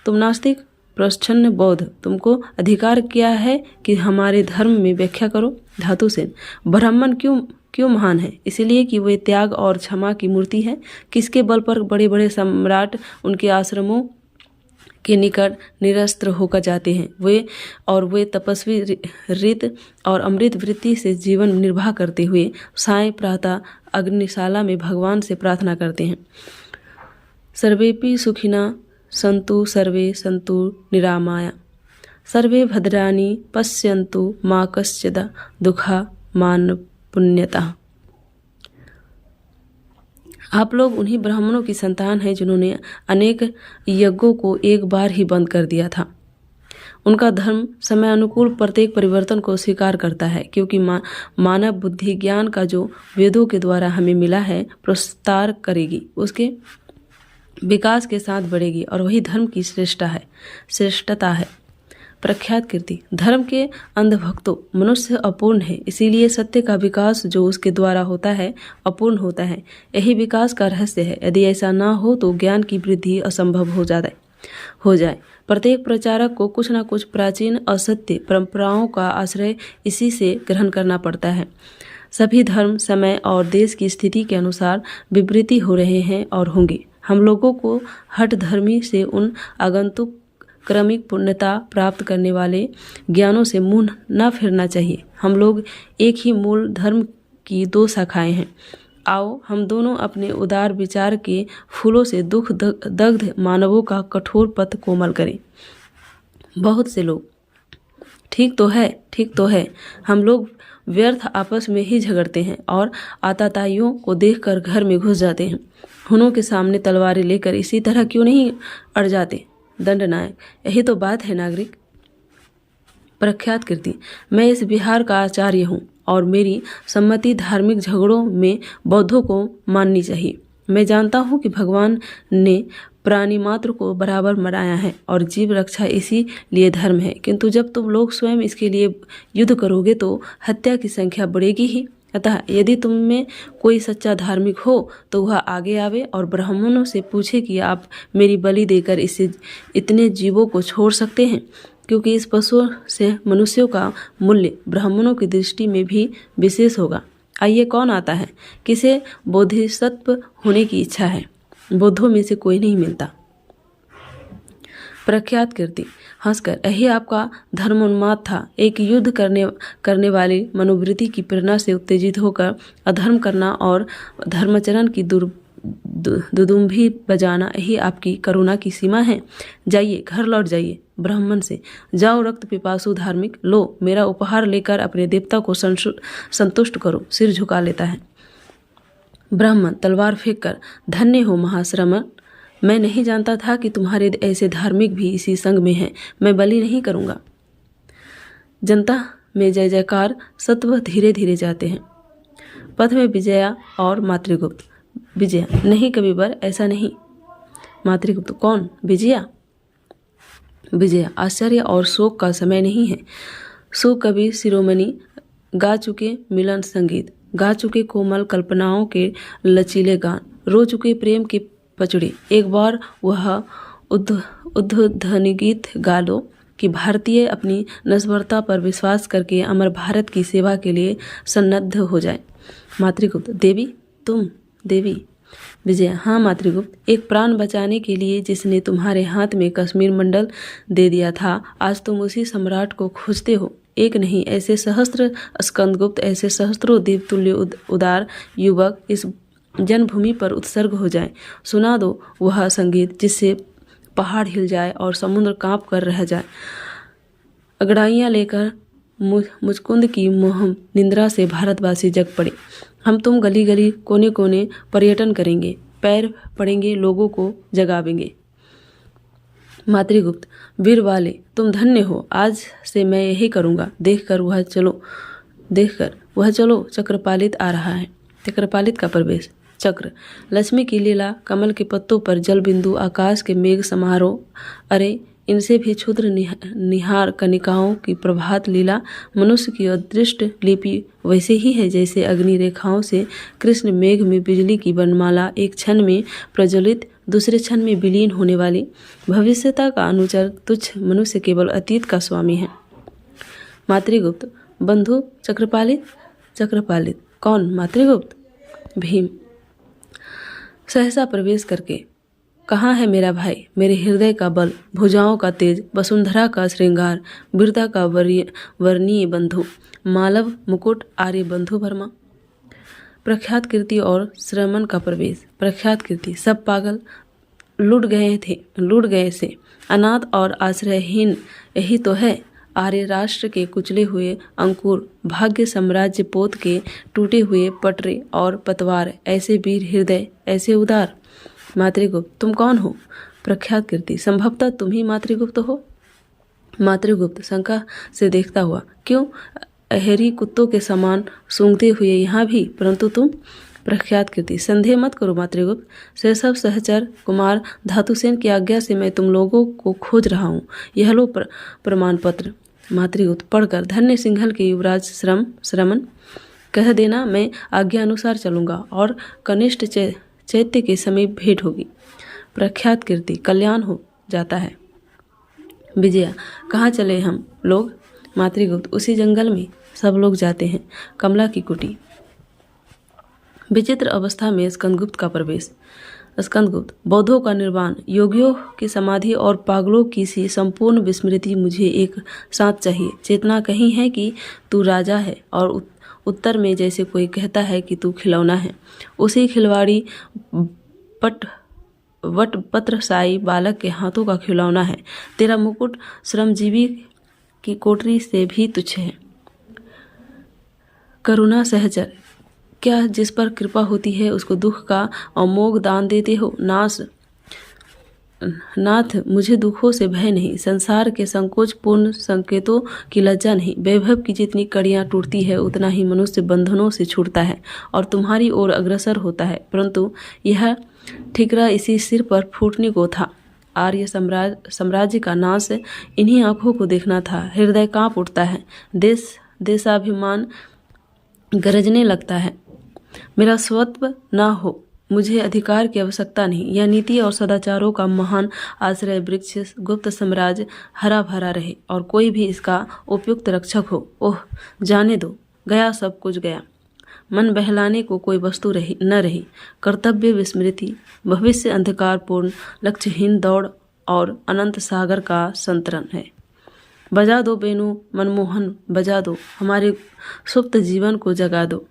तुम नास्तिक, प्रच्छन्न बौद्ध, तुमको अधिकार किया है कि हमारे धर्म में व्याख्या करो। धातुसेन, ब्राह्मण क्यों महान है? इसलिए कि वे त्याग और क्षमा की मूर्ति है। किसके बल पर बड़े बड़े सम्राट उनके आश्रमों के निकट निरस्त्र होकर जाते हैं? वे तपस्वी रित और अमृत वृत्ति से जीवन निर्वाह करते हुए सायं प्रातः अग्निशाला में भगवान से प्रार्थना करते हैं। सर्वेपि सुखिना संतु सर्वे संतु निरामाया, सर्वे भद्राणि पश्यन्तु मा कश्चित् दुःखा मान पुण्यतः। आप लोग उन्हीं ब्राह्मणों की संतान हैं जिन्होंने अनेक यज्ञों को एक बार ही बंद कर दिया था। उनका धर्म समय अनुकूल प्रत्येक परिवर्तन को स्वीकार करता है, क्योंकि मानव बुद्धि ज्ञान का जो वेदों के द्वारा हमें मिला है प्रस्तार करेगी, उसके विकास के साथ बढ़ेगी, और वही धर्म की श्रेष्ठता है। प्रख्यात कीर्ति, धर्म के अंधभक्तों, मनुष्य अपूर्ण है, इसीलिए सत्य का विकास जो उसके द्वारा होता है अपूर्ण होता है। यही विकास का रहस्य है। यदि ऐसा ना हो तो ज्ञान की वृद्धि असंभव हो जाए। प्रत्येक प्रचारक को कुछ न कुछ प्राचीन असत्य परंपराओं का आश्रय इसी से ग्रहण करना पड़ता है। सभी धर्म समय और देश की स्थिति के अनुसार विवृति हो रहे हैं और होंगे। हम लोगों को हठ धर्मी से उन आगंतुक क्रमिक पुण्यता प्राप्त करने वाले ज्ञानों से मुंह न फेरना चाहिए। हम लोग एक ही मूल धर्म की दो शाखाएं हैं। आओ हम दोनों अपने उदार विचार के फूलों से दुख दग्ध मानवों का कठोर पथ कोमल करें। बहुत से लोग ठीक तो है, हम लोग व्यर्थ आपस में ही झगड़ते हैं और आताताइयों को देखकर घर में घुस जाते हैं। हुनों के सामने तलवारें लेकर इसी तरह क्यों नहीं अड़ जाते? दंडनायक, यही तो बात है नागरिक। प्रख्यात कीर्ति, मैं इस बिहार का आचार्य हूँ और मेरी सम्मति धार्मिक झगड़ों में बौद्धों को माननी चाहिए। मैं जानता हूँ कि भगवान ने प्राणी मात्र को बराबर बनाया है और जीव रक्षा इसी लिए धर्म है, किंतु जब तुम लोग स्वयं इसके लिए युद्ध करोगे तो हत्या की संख्या बढ़ेगी ही। अतः यदि तुम में कोई सच्चा धार्मिक हो तो वह आगे आवे और ब्राह्मणों से पूछे कि आप मेरी बलि देकर इसे इतने जीवों को छोड़ सकते हैं, क्योंकि इस पशु से मनुष्यों का मूल्य ब्राह्मणों की दृष्टि में भी विशेष होगा। आइए, कौन आता है? किसे बोधिसत्व होने की इच्छा है? बुद्धों में से कोई नहीं मिलता। प्रख्यात कीर्ति, हंसकर, यही आपका धर्मोन्माद था। एक युद्ध करने वाली मनोवृत्ति की प्रेरणा से उत्तेजित होकर अधर्म करना और धर्माचरण की दुदुम्भी बजाना, यही आपकी करुणा की सीमा है। जाइए, घर लौट जाइए। ब्राह्मण से, जाओ रक्त पिपासु धार्मिक, लो मेरा उपहार लेकर अपने देवता को संतुष्ट करो। सिर झुका लेता है। ब्राह्मण तलवार फेंक कर, धन्य हो महाश्रमण, मैं नहीं जानता था कि तुम्हारे ऐसे धार्मिक भी इसी संग में हैं। मैं बलि नहीं करूँगा। जनता में जय जयकार सत्व धीरे धीरे जाते हैं। पथ में विजया और मातृगुप्त। विजया, नहीं कविवर, ऐसा नहीं। मातृगुप्त, कौन? विजया। विजया, आश्चर्य और शोक का समय नहीं है। सो कवि शिरोमणि गा चुके मिलन संगीत, गा चुके कोमल कल्पनाओं के लचीले गान, रो चुके प्रेम के पचड़े। एक बार वह उद्ध्वनि गीत गा लो कि भारतीय अपनी नश्वरता पर विश्वास करके अमर भारत की सेवा के लिए सन्नद्ध हो जाए। मातृगुप्त, देवी, तुम देवी? विजय, हाँ मातृगुप्त, एक प्राण बचाने के लिए जिसने तुम्हारे हाथ में कश्मीर मंडल दे दिया था, आज तुम उसी सम्राट को खोजते हो। एक नहीं, ऐसे सहस्त्र स्कंदगुप्त, ऐसे सहस्त्रों देवतुल्य उदार युवक इस जन्मभूमि पर उत्सर्ग हो जाएं। सुना दो वह संगीत जिससे पहाड़ हिल जाए और समुद्र कांप कर रह जाए। अगड़ाइयाँ लेकर मुचकुंद की मोहम निंद्रा से भारतवासी जग पड़े। हम तुम गली गली कोने कोने पर्यटन करेंगे, पैर पड़ेंगे, लोगों को जगावेंगे। मातृगुप्त, वीर वाले, तुम धन्य हो। आज से मैं यही करूँगा। देखकर वह चलो, चक्रपालित आ रहा है। चक्रपालित का प्रवेश। चक्र, लक्ष्मी की लीला, कमल के पत्तों पर जल बिंदु, आकाश के मेघ समारोह, अरे इनसे भी क्षुद्र निहार कनिकाओं की प्रभात लीला। मनुष्य की अदृष्ट लिपि वैसे ही है जैसे अग्नि रेखाओं से कृष्ण मेघ में बिजली की बनमाला, एक क्षण में प्रज्वलित, दूसरे क्षण में विलीन होने वाली। भविष्यता का अनुचर तुच्छ मनुष्य केवल अतीत का स्वामी है। मातृगुप्त, बंधु चक्रपालित कौन? मातृगुप्त, भीम सहसा प्रवेश करके, कहाँ है मेरा भाई, मेरे हृदय का बल, भुजाओं का तेज, वसुंधरा का श्रृंगार, वीरता का वर्णीय बंधु, मालव मुकुट आर्य बंधु वर्मा। प्रख्यात कीर्ति और श्रमण का प्रवेश। प्रख्यात कीर्ति, सब पागल लूट गए से, अनाथ और आश्रयहीन यही तो है आर्य राष्ट्र के कुचले हुए अंकुर, भाग्य साम्राज्य पोत के टूटे हुए पटरे और पतवार, ऐसे वीर हृदय, ऐसे उदार। मातृगुप्त, तुम कौन हो? प्रख्यात कीर्ति, संभवतः तुम ही मातृगुप्त हो। मातृगुप्त शंका से देखता हुआ, क्यों? अहेरी कुत्तों के समान सूंघते हुए यहाँ भी, परंतु तुम? प्रख्यात कीर्ति, संदेह मत करो मातृगुप्त, शैशव सहचर कुमार धातुसेन की आज्ञा से मैं तुम लोगों को खोज रहा हूँ। यह लो प्रमाण पत्र। मातृगुप्त, पढ़कर, धन्य सिंहल के युवराज श्रमण, कह देना मैं आज्ञा अनुसार चलूँगा और कनिष्ठ चैत्य के समीप भेंट होगी। प्रख्यात कीर्ति, कल्याण हो जाता है। विजया, कहाँ चले हम लोग? मातृगुप्त, उसी जंगल में सब लोग जाते हैं। कमला की कुटी। विचित्र अवस्था में स्कंदगुप्त का प्रवेश। स्कंदगुप्त, बौद्धों का निर्वाण, योगियों की समाधि और पागलों की सी संपूर्ण विस्मृति मुझे एक साथ चाहिए। चेतना कहीं है कि तू राजा है और उत्तर में जैसे कोई कहता है कि तू खिलौना है, उसी खिलवाड़ी वटपत्रशाही बालक के हाथों का खिलौना है। तेरा मुकुट श्रमजीवी की कोठरी से भी तुच्छ है। करुणा सहचर, क्या जिस पर कृपा होती है उसको दुख का अमोघ दान देते हो? नाथ, मुझे दुखों से भय नहीं, संसार के संकोचपूर्ण संकेतों की लज्जा नहीं। वैभव की जितनी कड़ियां टूटती है उतना ही मनुष्य बंधनों से छूटता है और तुम्हारी ओर अग्रसर होता है, परंतु यह ठिकरा इसी सिर पर फूटने को था। आर्य साम्राज्य का नाश इन्हीं आंखों को देखना था। हृदय कांप उठता है, देशाभिमान गरजने लगता है। मेरा स्वत्व न हो, मुझे अधिकार की आवश्यकता नहीं। यह नीति और सदाचारों का महान आश्रय वृक्ष गुप्त साम्राज्य हरा भरा रहे और कोई भी इसका उपयुक्त रक्षक हो। ओह, जाने दो, गया सब कुछ गया। मन बहलाने को कोई वस्तु न रही। कर्तव्य विस्मृति, भविष्य अंधकारपूर्ण, लक्ष्यहीन दौड़ और अनंत सागर का संतरण है। बजा दो बेनू मनमोहन, बजा दो, हमारे सुप्त जीवन को जगा दो।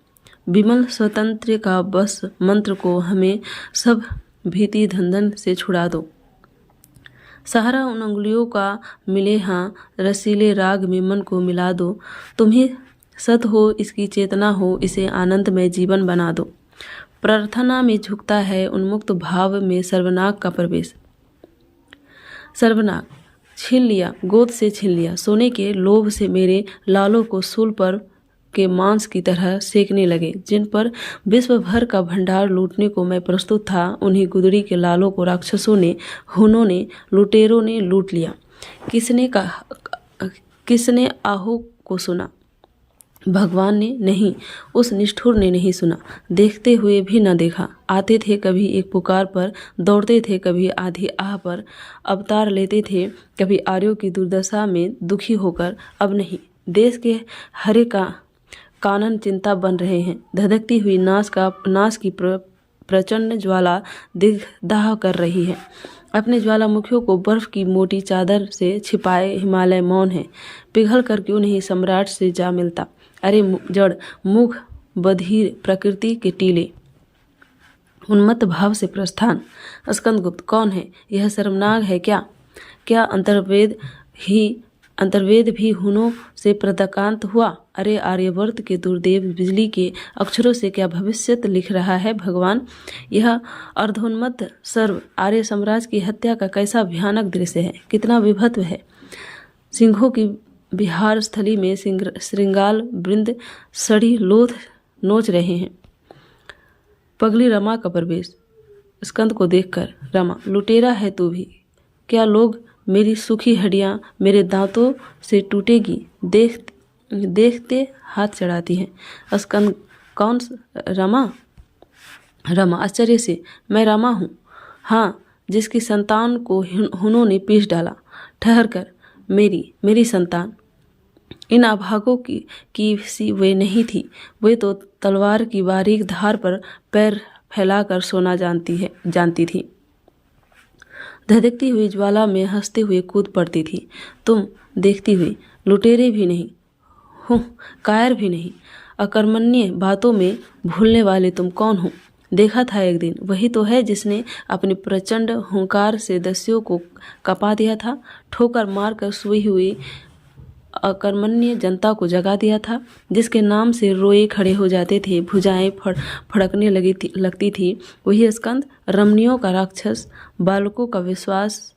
विमल स्वतंत्र का बस मंत्र को हमें सब भीति धंधन से छुड़ा दो। सहारा उन अंगुलियों का मिले हाँ, रसीले राग में मन को मिला दो। तुम्हें सत हो, इसकी चेतना हो, इसे आनंदमय जीवन बना दो। प्रार्थना में झुकता है उन्मुक्त भाव में सर्वनाग का प्रवेश। सर्वनाग, छीन लिया, गोद से छीन लिया। सोने के लोभ से मेरे लालों को सूल पर के मांस की तरह सेकने लगे। जिन पर विश्व भर का भंडार लूटने को मैं प्रस्तुत था, उन्हीं गुदड़ी के लालों को राक्षसों ने, हुनों ने, लुटेरों ने लूट लिया। किसने आहू को सुना? भगवान ने नहीं, उस निष्ठुर ने नहीं सुना। देखते हुए भी न देखा। आते थे कभी एक पुकार पर, दौड़ते थे कभी आधी आह पर, अवतार लेते थे कभी आर्यों की दुर्दशा में दुखी होकर। अब नहीं, देश के हरे का कानन चिंता बन रहे हैं। धधकती हुई नाश की प्रचंड ज्वाला दिग्दाह कर रही है। अपने ज्वालामुखियों को बर्फ की मोटी चादर से छिपाए हिमालय मौन है। पिघल कर क्यों नहीं सम्राट से जा मिलता? अरे जड़ मुख बधिर प्रकृति के टीले। उन्मत्त भाव से प्रस्थान। स्कंदगुप्त, कौन है यह? शर्मनाक है क्या? क्या अंतर्वेद भी हुनों से प्रदाकांत हुआ? अरे आर्यवर्त के दुर्देव, बिजली के अक्षरों से क्या भविष्यत लिख रहा है भगवान? यह अर्धोन्मत्त सर्व आर्य साम्राज्य की हत्या का कैसा भयानक दृश्य है, कितना विभत्व है। सिंहों की बिहार स्थली में श्रृंगाल वृंद सड़ी लोथ नोच रहे हैं। पगली रमा का प्रवेश। स्कंद को देखकर, रमा, लुटेरा है तू भी? क्या लोग मेरी सूखी हड्डियां मेरे दांतों से टूटेगी देखते हाथ चढ़ाती हैं। स्कंद, कौन? रमा? रमा आश्चर्य से, मैं रमा हूँ। हाँ, जिसकी संतान को हुनों ने पीस डाला। ठहर कर, मेरी संतान इन अभागों की सी वे नहीं थी। वे तो तलवार की बारीक धार पर पैर फैलाकर सोना जानती थी। धधकती हुई ज्वाला में हंसते हुए कूद पड़ती थी। तुम देखती हुई, लुटेरे भी नहीं हूँ, कायर भी नहीं, अकर्मण्य बातों में भूलने वाले तुम कौन हो? देखा था एक दिन, वही तो है जिसने अपने प्रचंड हुंकार से दस्युओं को कपा दिया था, ठोकर मारकर सोई हुई अकर्मण्य जनता को जगा दिया था, जिसके नाम से रोए खड़े हो जाते थे, भुजाएं फड़कने लगती थी। वही स्कंद, रमणियों का राक्षस, बालकों का विश्वास,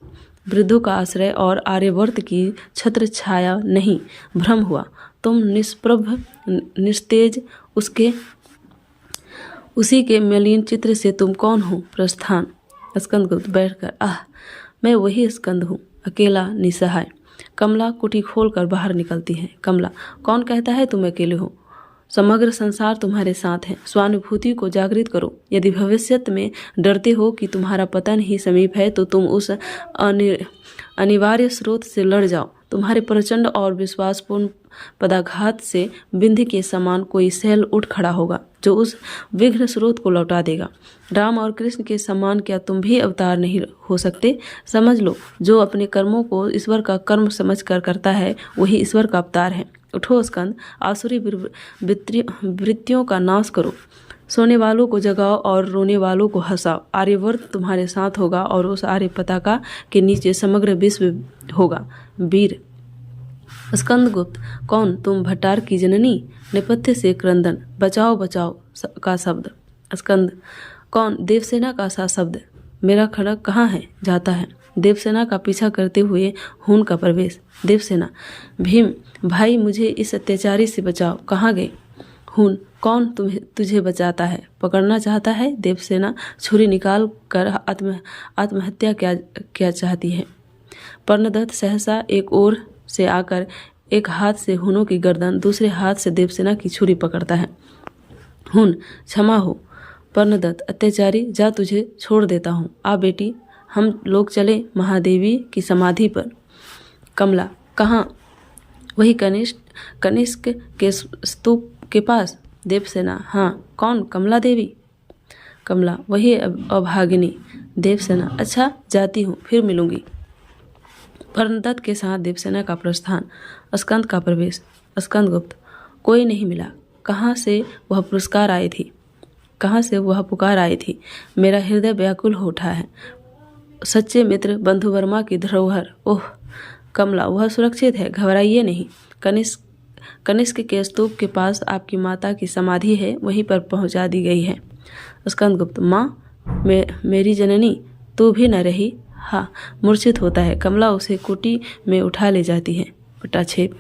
वृद्धों का आश्रय और आर्यवर्त की छत्र छाया नहीं, भ्रम हुआ। तुम निष्प्रभ निस्तेज, उसी के मलिन चित्र से तुम कौन हो? प्रस्थान। स्कंदगुप्त बैठकर, आह, मैं वही स्कंद हूँ, अकेला निसहाय। कमला कुटी खोलकर बाहर निकलती है। कमला, कौन कहता है तुम अकेले हो? समग्र संसार तुम्हारे साथ है। स्वानुभूति को जागृत करो। यदि भविष्य में डरते हो कि तुम्हारा पतन ही समीप है, तो तुम उस अनिवार्य स्रोत से लड़ जाओ। तुम्हारे प्रचंड और विश्वासपूर्ण पदाघात से बिंदु के समान कोई शैल उठ खड़ा होगा जो उस विघ्न स्रोत को लौटा देगा। राम और कृष्ण के समान क्या तुम भी अवतार नहीं हो सकते? समझ लो, जो अपने कर्मों को ईश्वर का कर्म समझकर करता है वही ईश्वर का अवतार है। उठो स्कंद, आसुरी वृत्तियों का नाश करो, सोने वालों को जगाओ और रोने वालों को हंसाओ। आर्यवर्त तुम्हारे साथ होगा और उस आर्य पताका के नीचे समग्र विश्व होगा। वीर स्कंदगुप्त, कौन तुम? भट्टार की जननी? नेपथ्य से क्रंदन। बचाओ बचाओ का शब्द। स्कंद, कौन? देवसेना का सा शब्द। मेरा खड़ग कहाँ है? जाता है। देवसेना का पीछा करते हुए हून का प्रवेश। देवसेना, भीम भाई मुझे इस अत्याचारी से बचाओ। कहाँ गए? हून, कौन तुझे बचाता है? पकड़ना चाहता है। देवसेना, छुरी निकाल कर आत्महत्या क्या चाहती है? पर्णदत्त सहसा एक ओर से आकर एक हाथ से हुनों की गर्दन, दूसरे हाथ से देवसेना की छुरी पकड़ता है। हुन, क्षमा हो पर्णदत्त, अत्याचारी, जा तुझे छोड़ देता हूँ। आ बेटी, हम लोग चले महादेवी की समाधि पर। कमला, कहाँ? वही कनिष्क के स्तूप के पास। देवसेना, हाँ, कौन? कमला देवी? कमला, वही अभागिनी। देवसेना, अच्छा, जाती हूँ, फिर मिलूंगी। पर्णदत्त के साथ देवसेना का प्रस्थान। स्कंद का प्रवेश। स्कंदगुप्त, कोई नहीं मिला। कहाँ से वह पुकार आई थी? मेरा हृदय व्याकुल हो उठा है। सच्चे मित्र बंधुवर्मा की धरोहर। ओह कमला, वह सुरक्षित है, घबराइए नहीं। कनिष्क के स्तूप के पास आपकी माता की समाधि है, वहीं पर पहुंचा दी गई है। स्कंदगुप्त, माँ मेरी जननी, तू भी न रही? हाँ, मूर्छित होता है। कमला उसे कुटी में उठा ले जाती है। पटाक्षेप।